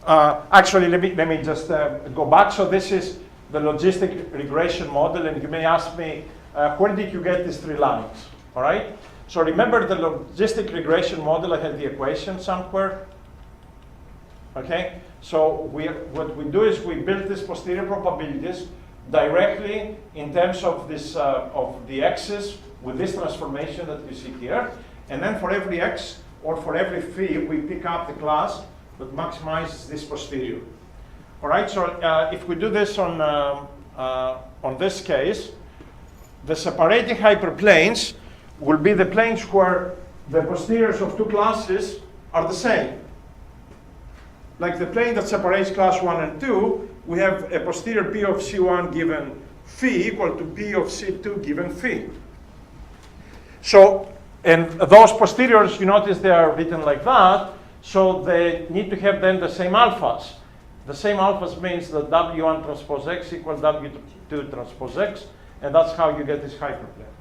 Actually, let me just go back. So this is the logistic regression model, and you may ask me, where did you get these 3 lines? All right. So remember the logistic regression model. I had the equation somewhere. Okay. So what we do is we build these posterior probabilities directly in terms of this of the x's with this transformation that you see here, and then for every x or for every phi, we pick up the class that maximizes this posterior. All right, so if we do this on this case, the separating hyperplanes will be the planes where the posteriors of two classes are the same. Like the plane that separates class 1 and 2, we have a posterior P of C1 given phi equal to P of C2 given phi. So, and those posteriors, you notice they are written like that, so they need to have then the same alphas. The same alphas means that W1 transpose X equals W2 transpose X, and that's how you get these hyperplanes.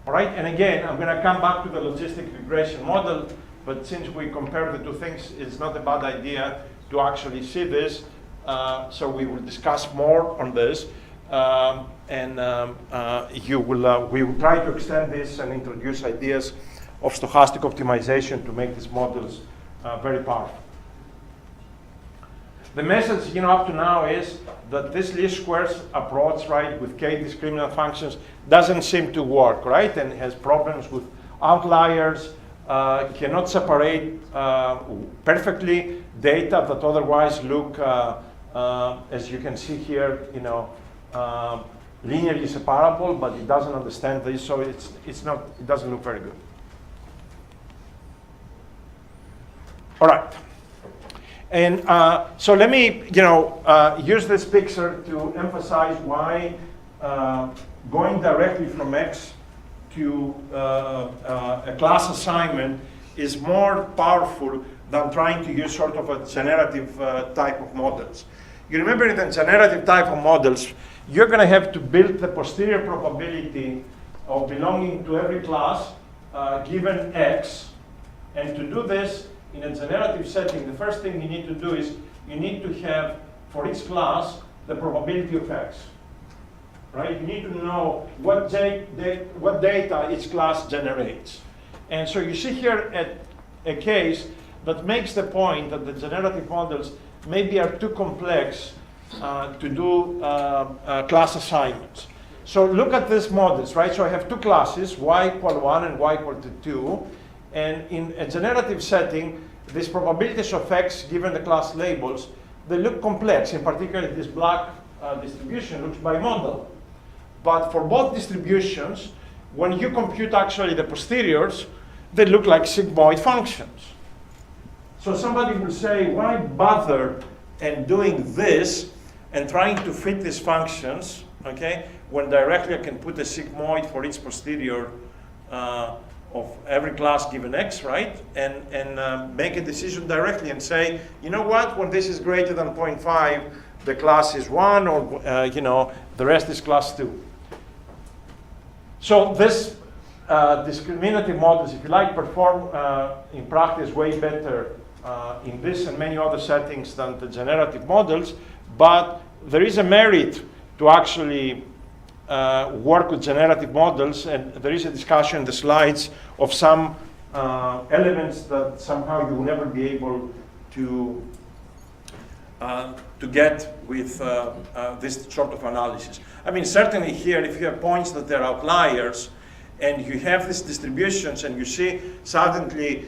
All right, and again, I'm going to come back to the logistic regression model, but since we compare the two things, it's not a bad idea to actually see this. So we will discuss more on this, we will try to extend this and introduce ideas of stochastic optimization to make these models very powerful. The message, up to now is that this least squares approach, right, with k discriminant functions doesn't seem to work, right, and has problems with outliers, cannot separate perfectly data that otherwise look, as you can see here, linearly separable, but it doesn't understand this, so it doesn't look very good. All right. And so let me, use this picture to emphasize why going directly from X to a class assignment is more powerful than trying to use sort of a generative type of models. You remember in the generative type of models, you're going to have to build the posterior probability of belonging to every class given X. And to do this in a generative setting, the first thing you need to do is you need to have, for each class, the probability of X. Right? You need to know what data each class generates. And so you see here a case that makes the point that the generative models maybe are too complex to do class assignments. So look at these models, right? So I have two classes, y equal 1 and y equal to 2. And in a generative setting, these probabilities of X given the class labels, they look complex. In particular, this black distribution looks bimodal. But for both distributions, when you compute actually the posteriors, they look like sigmoid functions. So somebody will say, why bother and doing this and trying to fit these functions, okay, when directly I can put a sigmoid for each posterior of every class given X, right? And make a decision directly and say, you know what, when this is greater than 0.5, the class is 1, or the rest is class 2. So this discriminative models, if you like, perform in practice way better in this and many other settings than the generative models, but there is a merit to actually work with generative models, and there is a discussion in the slides of some elements that somehow you will never be able to get with this sort of analysis. I mean, certainly here, if you have points that they're outliers, and you have these distributions, and you see suddenly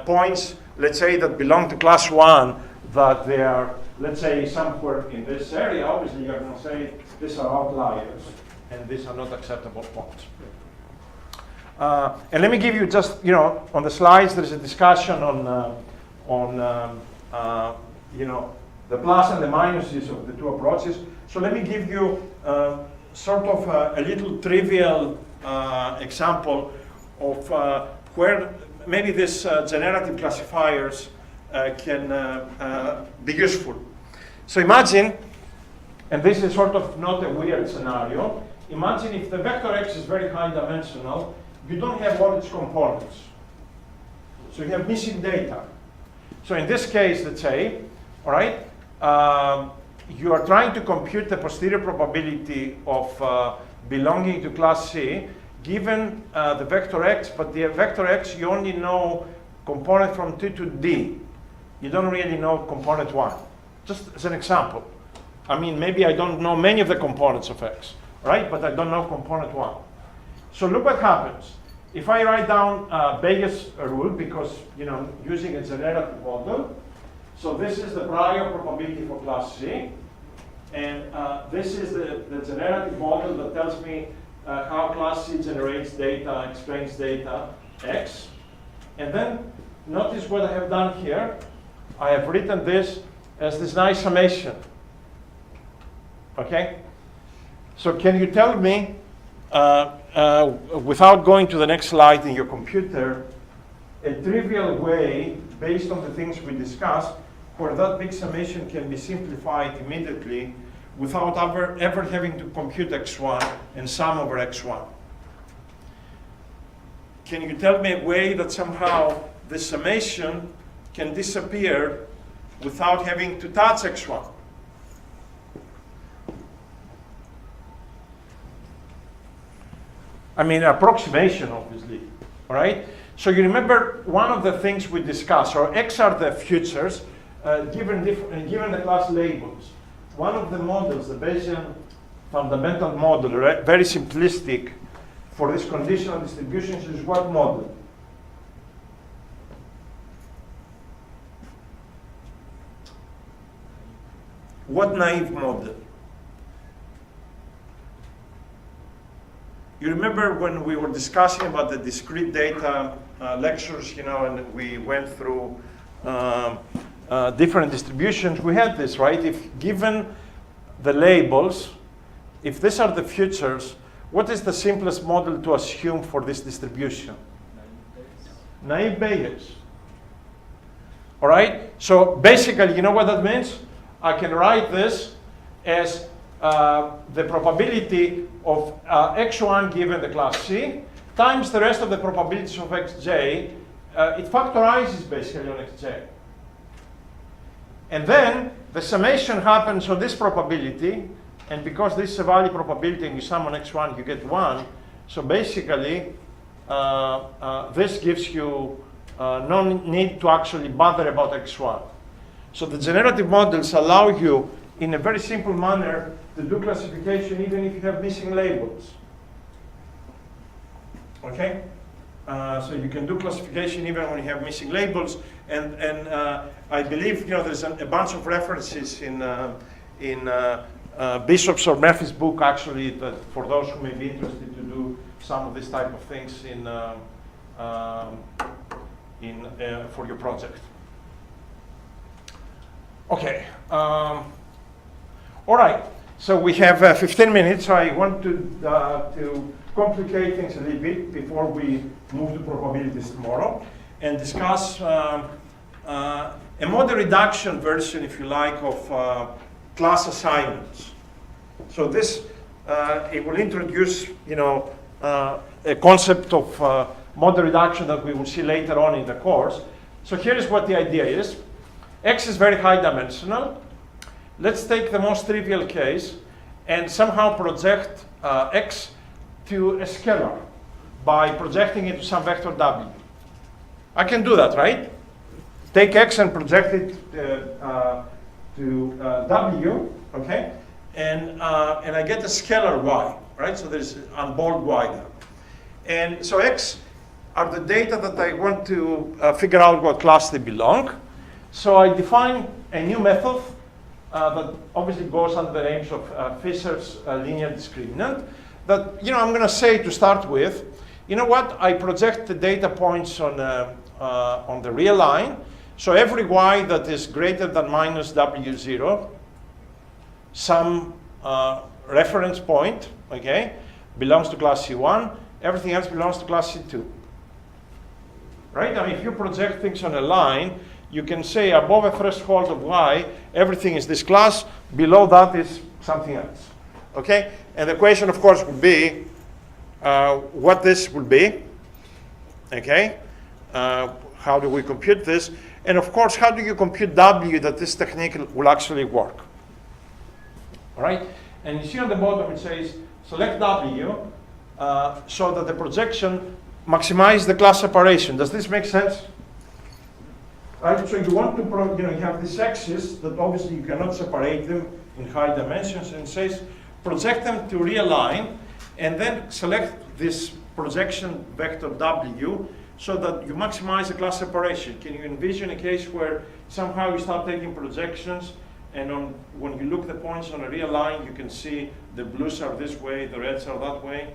points, let's say, that belong to class 1, that they are, let's say, somewhere in this area, obviously you're going to say these are outliers, and these are not acceptable points. And let me give you just, on the slides, there's a discussion on the plus and the minuses of the two approaches. So let me give you sort of a little trivial example of where maybe these generative classifiers can be useful. So imagine, and this is sort of not a weird scenario, imagine if the vector X is very high dimensional, you don't have all its components. So you have missing data. So in this case, let's say, all right, you are trying to compute the posterior probability of belonging to class C given the vector X, but the vector X, you only know component from 2 to D. You don't really know component 1. Just as an example. I mean, maybe I don't know many of the components of X, right? But I don't know component 1. So look what happens. if I write down Bayes' rule, because using a generative model, so this is the prior probability for class C, and this is the generative model that tells me how class C generates data, explains data X. And then notice what I have done here. I have written this as this nice summation. Okay? So can you tell me, without going to the next slide in your computer, a trivial way, based on the things we discussed, where that big summation can be simplified immediately without ever having to compute x1 and sum over x1? Can you tell me a way that somehow the summation can disappear without having to touch x1? I mean, approximation, obviously, all right? So you remember one of the things we discussed, or X are the futures, given the class labels. One of the models, the Bayesian fundamental model, right, very simplistic for these conditional distributions, is what model? What naive model? You remember when we were discussing about the discrete data lectures, and we went through different distributions, we had this, right? If given the labels, if these are the futures, what is the simplest model to assume for this distribution? Naive Bayes. All right? So basically, you know what that means? I can write this as the probability of x1 given the class C times the rest of the probabilities of xj. It factorizes basically on xj. And then the summation happens on this probability, and because this is a value probability and you sum on x1, you get 1. So basically, this gives you no need to actually bother about x1. So the generative models allow you, in a very simple manner, to do classification even if you have missing labels. Okay? So you can do classification even when you have missing labels. And I believe there's a bunch of references in Bishop's or Murphy's book, actually, that for those who may be interested to do some of this type of things for your project. Okay. All right. So we have 15 minutes. I want to complicate things a little bit before we move to probabilities tomorrow and discuss a model reduction version, if you like, of class assignments. So this it will introduce, a concept of model reduction that we will see later on in the course. So here is what the idea is. X is very high dimensional. Let's take the most trivial case and somehow project X to a scalar by projecting it to some vector W. I can do that, right? Take X and project it to W, okay? And I get a scalar Y, right? So there's on bold Y there. And so X are the data that I want to figure out what class they belong. So I define a new method that obviously goes under the names of Fisher's linear discriminant. That I'm going to say to start with, you know what? I project the data points on the real line. So every y that is greater than minus w0, some reference point, okay, belongs to class C1. Everything else belongs to class C2. Right? I mean, if you project things on a line, you can say above a threshold of y, everything is this class. Below that is something else. Okay? And the question, of course, would be what this will be. Okay? How do we compute this? And of course, how do you compute W that this technique will actually work? All right? And you see on the bottom it says select W so that the projection maximizes the class separation. Does this make sense? Right? So you want to, you have these x's that obviously you cannot separate them in high dimensions, and it says project them to real line, and then select this projection vector W so that you maximize the class separation. Can you envision a case where somehow you start taking projections and when you look at the points on a real line, you can see the blues are this way, the reds are that way?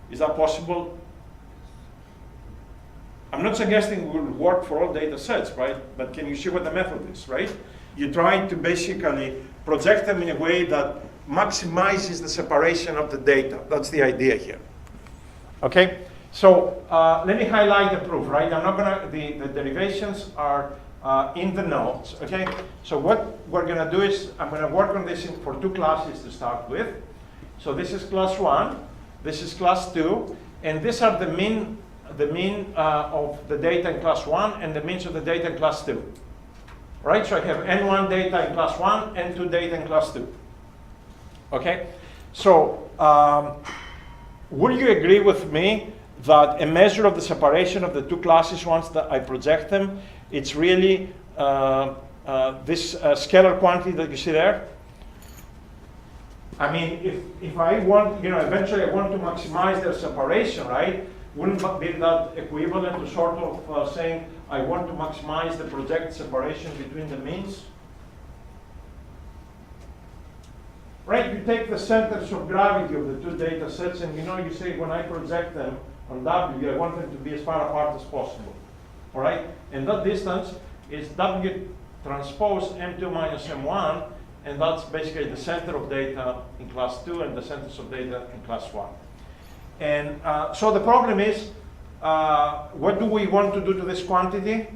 Is that possible? I'm not suggesting it will work for all data sets, right? But can you see what the method is, right? You try to basically project them in a way that maximizes the separation of the data. That's the idea here. Okay? So let me highlight the proof, right? I'm not gonna, the derivations are in the notes, okay? So what we're gonna do is, I'm gonna work on this for two classes to start with. So this is class 1, this is class 2, and these are the mean of the data in class 1 and the means of the data in class 2. Right, so I have N1 data in class 1, N2 data in class 2. Okay, so would you agree with me that a measure of the separation of the two classes once that I project them, it's really this scalar quantity that you see there? I mean, if I want, eventually I want to maximize their separation, right? Wouldn't be that equivalent to sort of saying I want to maximize the projected separation between the means? Right, you take the centers of gravity of the two data sets and you say when I project them on W, I want them to be as far apart as possible. All right, and that distance is W transpose M2 minus M1, and that's basically the center of data in class 2 and the centers of data in class 1. And so the problem is, what do we want to do to this quantity?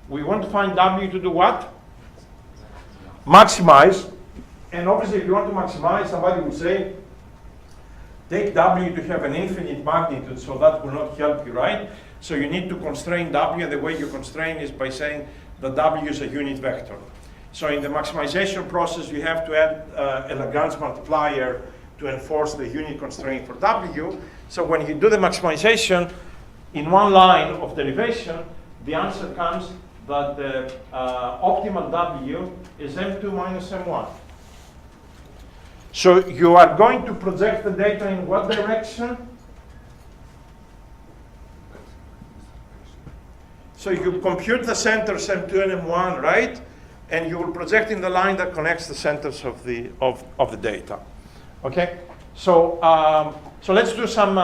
We want to find W to do what? Maximize. And obviously, if you want to maximize, somebody would say, take W to have an infinite magnitude, so that will not help you, right? So you need to constrain W, and the way you constrain is by saying that W is a unit vector. So in the maximization process, you have to add a Lagrange multiplier to enforce the unit constraint for W. So when you do the maximization, in one line of derivation, the answer comes that the optimal W is M2 minus M1. So you are going to project the data in what direction? So you compute the centers M2 and M1, right? And you will project in the line that connects the centers of the data. Okay, so so let's do some.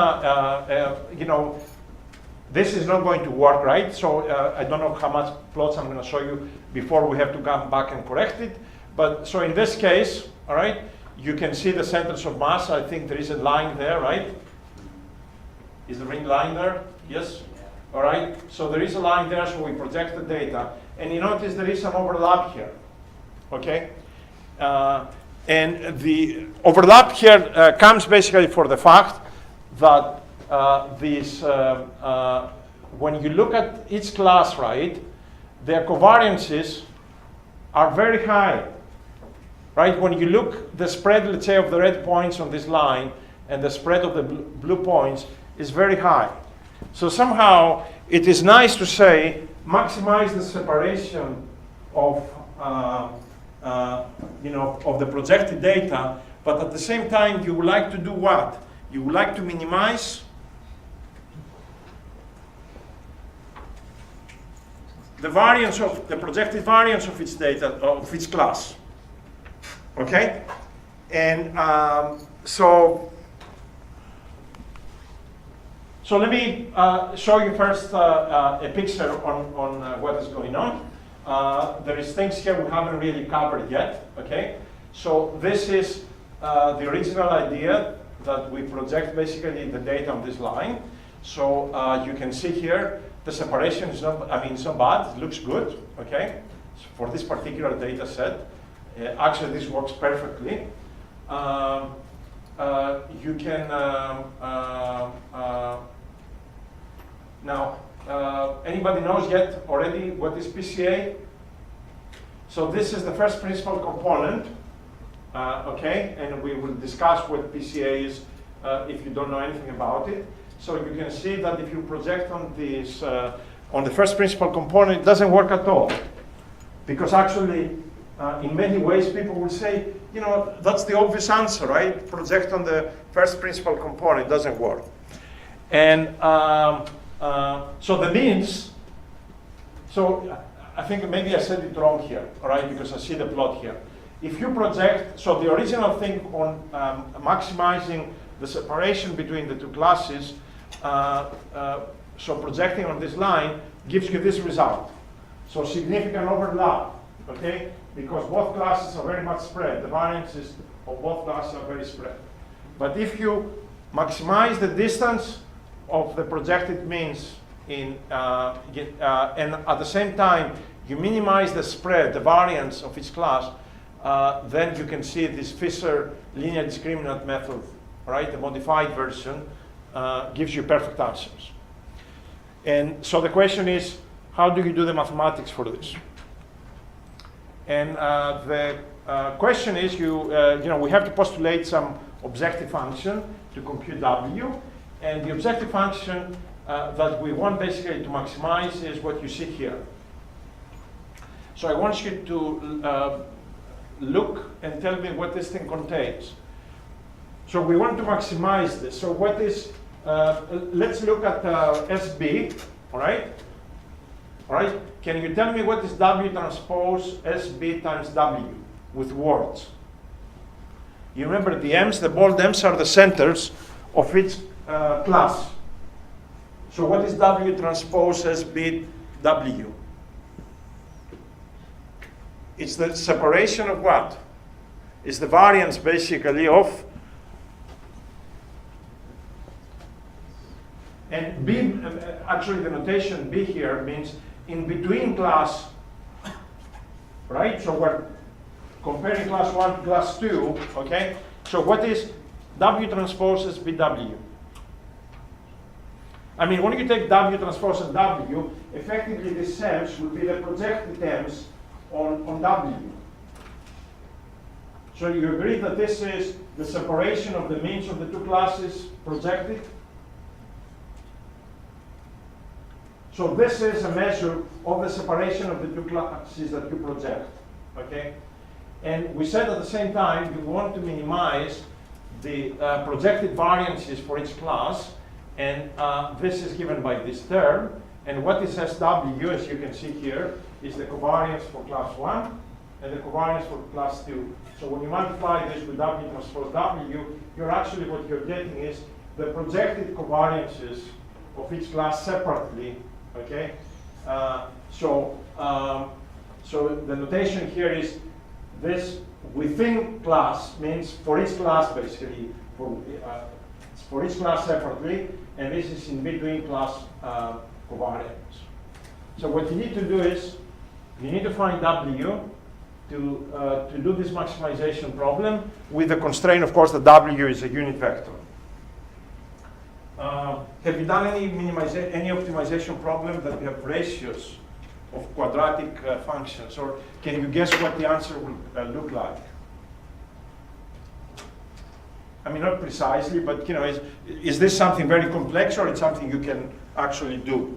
This is not going to work, right? So I don't know how much plots I'm going to show you before we have to come back and correct it. But so in this case, all right, you can see the centers of mass. I think there is a line there, right? Is the ring line there? Yes. All right. So there is a line there. So we project the data, and you notice there is some overlap here. Okay. And the overlap here comes basically for the fact that when you look at each class, right, their covariances are very high, right? When you look, the spread, let's say, of the red points on this line and the spread of the blue points is very high. So somehow it is nice to say maximize the separation of of the projected data, but at the same time, you would like to do what? You would like to minimize the variance of the projected variance of its data, of its class. Okay? And so let me show you first a picture on what is going on. There is things here we haven't really covered yet, okay? So this is the original idea that we project basically the data on this line. So you can see here, the separation is not, it's not bad, it looks good, okay? So for this particular data set, actually this works perfectly. You can, now, anybody knows yet already what is PCA? So this is the first principal component, okay? And we will discuss what PCA is if you don't know anything about it. So you can see that if you project on this, on the first principal component, it doesn't work at all. Because actually, in many ways, people will say, you know, that's the obvious answer, right? Project on the first principal component doesn't work. And so the means, so I think maybe I said it wrong here, all right, because I see the plot here. If you project, so the original thing on maximizing the separation between the two classes, so projecting on this line gives you this result. So significant overlap, okay? Because both classes are very much spread. The variances of both classes are very spread. But if you maximize the distance of the projected means and at the same time you minimize the spread, the variance of each class, then you can see this Fisher linear discriminant method, right? The modified version gives you perfect answers. And so the question is, how do you do the mathematics for this? And the question is, you know, we have to postulate some objective function to compute W, and the objective function that we want basically to maximize is what you see here. So I want you to look and tell me what this thing contains. So we want to maximize this. So what is, let's look at SB, all right? All right, can you tell me what is W transpose SB times W with words? You remember the M's, the bold M's are the centers of each class. So what is W transpose SB W? It's the separation of what? It's the variance basically of, and B, actually the notation B here means in between class, right? So we're comparing class 1 to class 2, okay? So what is W transpose BW? I mean, when you take W transpose W, effectively these terms will be the projected terms on W. So you agree that this is the separation of the means of the two classes projected? So this is a measure of the separation of the two classes that you project, okay? And we said at the same time you want to minimize the projected variances for each class, and this is given by this term. And what is SW, as you can see here, is the covariance for class 1 and the covariance for class 2. So when you multiply this with W transpose W, you're actually, what you're getting is the projected covariances of each class separately, okay? So the notation here is this within class means for each class basically, for each class separately, and this is in between class covariance. So what you need to do is, you need to find W to do this maximization problem with the constraint, of course, that W is a unit vector. Have you done any optimization problem that you have ratios of quadratic functions, or can you guess what the answer will look like? I mean, not precisely, but you know, is this something very complex, or it's something you can actually do?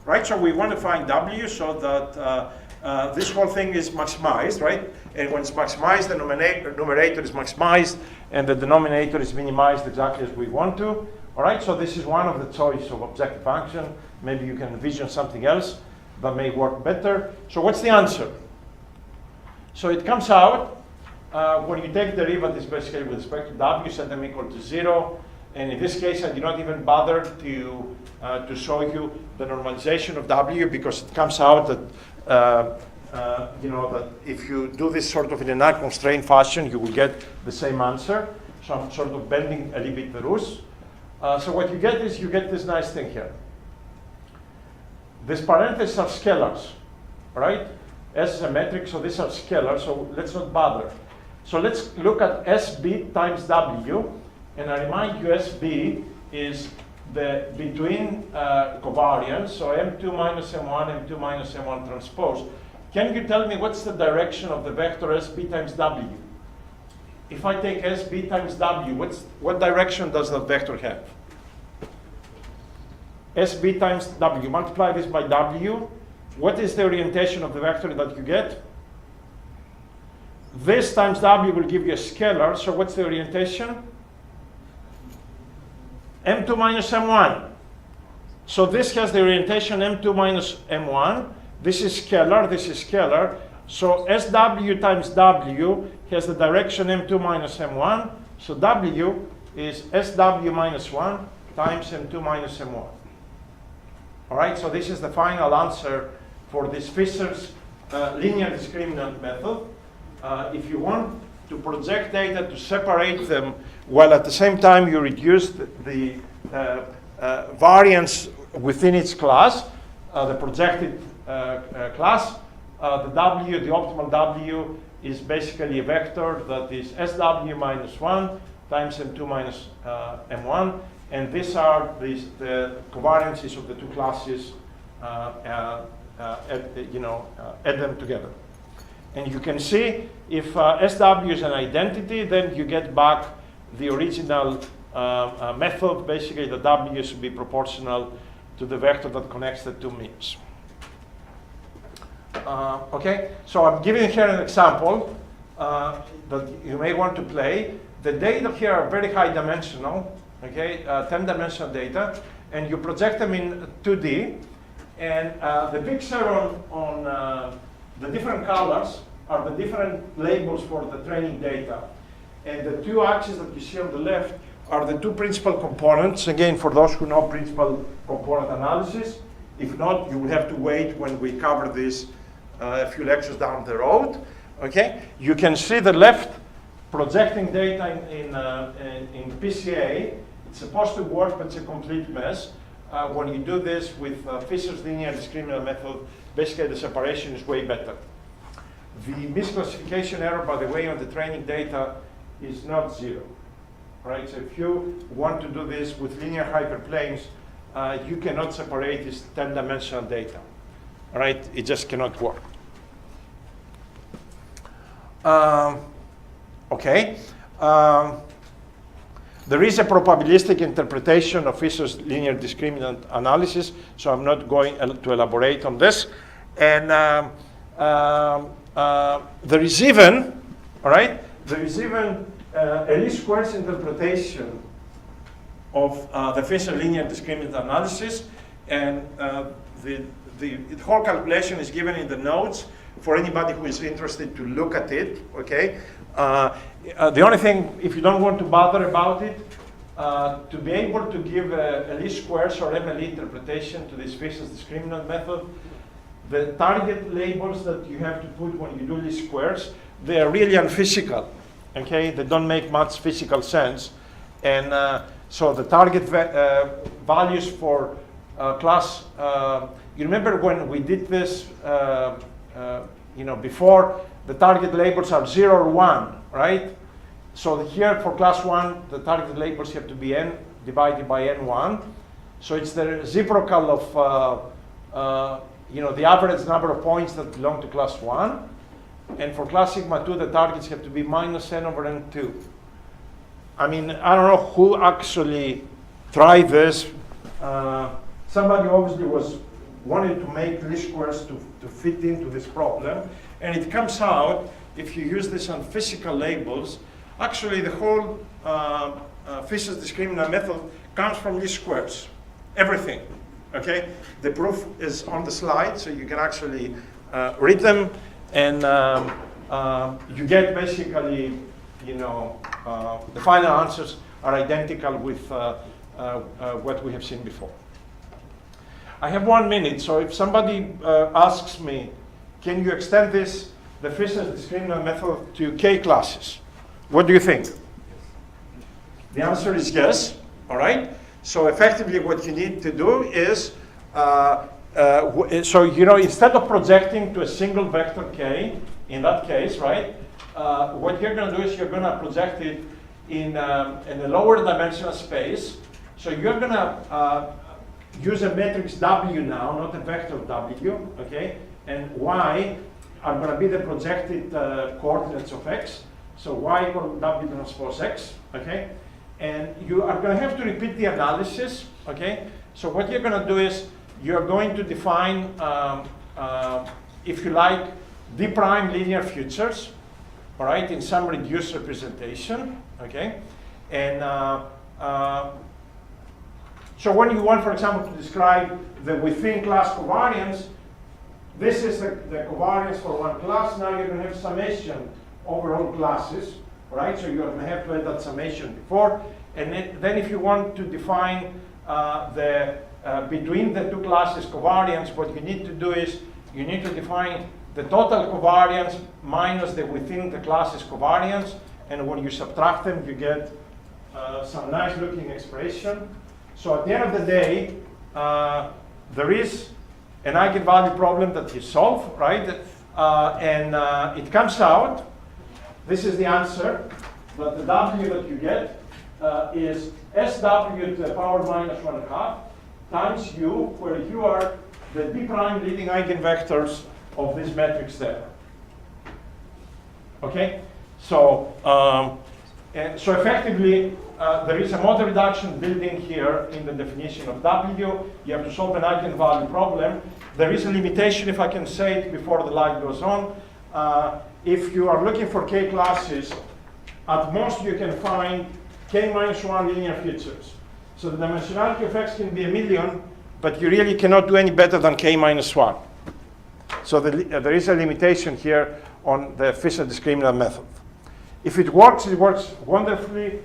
Right, so we want to find W so that this whole thing is maximized, right? And when it's maximized, the numerator is maximized, and the denominator is minimized exactly as we want to. All right, so this is one of the choice of objective function. Maybe you can envision something else that may work better. So what's the answer? So it comes out when you take derivatives basically with respect to W, set them equal to 0. And in this case, I did not even bother to show you the normalization of W, because it comes out that you know, that if you do this sort of in a non-constrained fashion, you will get the same answer. So I'm sort of bending a little bit the rules. So what you get is you get this nice thing here. These parentheses are scalars, right? S is a metric, so these are scalars, so let's not bother. So let's look at SB times W, and I remind you SB is the between covariance, so M2 minus M1, M2 minus M1 transpose. Can you tell me what's the direction of the vector SB times W? If I take SB times W, what direction does that vector have? SB times W, multiply this by W, what is the orientation of the vector that you get? This times W will give you a scalar, so what's the orientation? M2 minus M1. So this has the orientation M2 minus M1. This is scalar, this is scalar. So SW times W has the direction M2 minus M1. So W is SW minus 1 times M2 minus M1. All right, so this is the final answer for this Fisher's linear discriminant method. If you want to project data to separate them while at the same time you reduce the variance within each class, the projected class, the W, the optimal W, is basically a vector that is SW minus 1 times M2 minus M1, and these are the covariances of the two classes, add them together. And you can see if SW is an identity, then you get back the original method. Basically, the W should be proportional to the vector that connects the two means. Okay, so I'm giving here an example that you may want to play. The data here are very high dimensional, okay, 10-dimensional data, and you project them in 2D. And the picture on the different colors are the different labels for the training data. And the two axes that you see on the left are the two principal components. Again, for those who know principal component analysis. If not, you will have to wait when we cover this a few lectures down the road. Okay, you can see the left projecting data in PCA. It's supposed to work, but it's a complete mess. When you do this with Fisher's linear discriminant method, basically the separation is way better. The misclassification error, by the way, on the training data is not 0. Right? So if you want to do this with linear hyperplanes, you cannot separate this 10-dimensional data. All right? It just cannot work. Okay. There is a probabilistic interpretation of Fisher's linear discriminant analysis, so I'm not going to elaborate on this. And there is even, all right, there is even a least squares interpretation of the Fisher linear discriminant analysis, and the whole calculation is given in the notes for anybody who is interested to look at it. Okay. The only thing, if you don't want to bother about it, to be able to give a least squares or MLE interpretation to this Fisher's discriminant method, the target labels that you have to put when you do least squares, they are really unphysical. Okay, they don't make much physical sense, and so the target values for class. You remember when we did this? Before, the target labels are 0 or 1, right? So here for class 1, the target labels have to be n divided by n1. So it's the reciprocal of the average number of points that belong to class 1. And for class sigma 2, the targets have to be minus n over n2. I mean, I don't know who actually tried this. Somebody obviously wanted to make least squares to fit into this problem. And it comes out, if you use this on physical labels, actually the whole Fisher's discriminant method comes from least squares. Everything. Okay? The proof is on the slide, so you can actually read them. And you get basically, the final answers are identical with what we have seen before. I have 1 minute, so if somebody asks me, can you extend this, the Fisher's discriminant method, to K classes? What do you think? The answer is yes, all right? So effectively what you need to do is, instead of projecting to a single vector K, in that case, right, what you're going to do is you're going to project it in a lower dimensional space. So you're going to use a matrix W now, not a vector W, okay? And Y are going to be the projected coordinates of X. So Y equal W transpose X, okay? And you are going to have to repeat the analysis, okay? So what you're going to do is you're going to define if you like, d-prime linear features, all right, in some reduced representation, okay? And so when you want, for example, to describe the within class covariance, this is the covariance for one class. Now you're going to have summation over all classes, all right? So you're going to have to add that summation before. And then if you want to define between the two classes covariance, what you need to do is you need to define the total covariance minus the within the classes covariance. And when you subtract them, you get some nice looking expression. So at the end of the day, there is an eigenvalue problem that you solve, right? It comes out, this is the answer, that the W that you get is SW to the power minus 1/2 times U, where U are the d prime leading eigenvectors of this matrix there. Okay? So, so effectively, there is a mode reduction built in here in the definition of W. You have to solve an eigenvalue problem. There is a limitation, if I can say it before the light goes on. If you are looking for K classes, at most you can find K minus 1 linear features. So the dimensionality of X can be 1,000,000, but you really cannot do any better than K minus 1. So there is a limitation here on the efficient discriminant method. If it works wonderfully.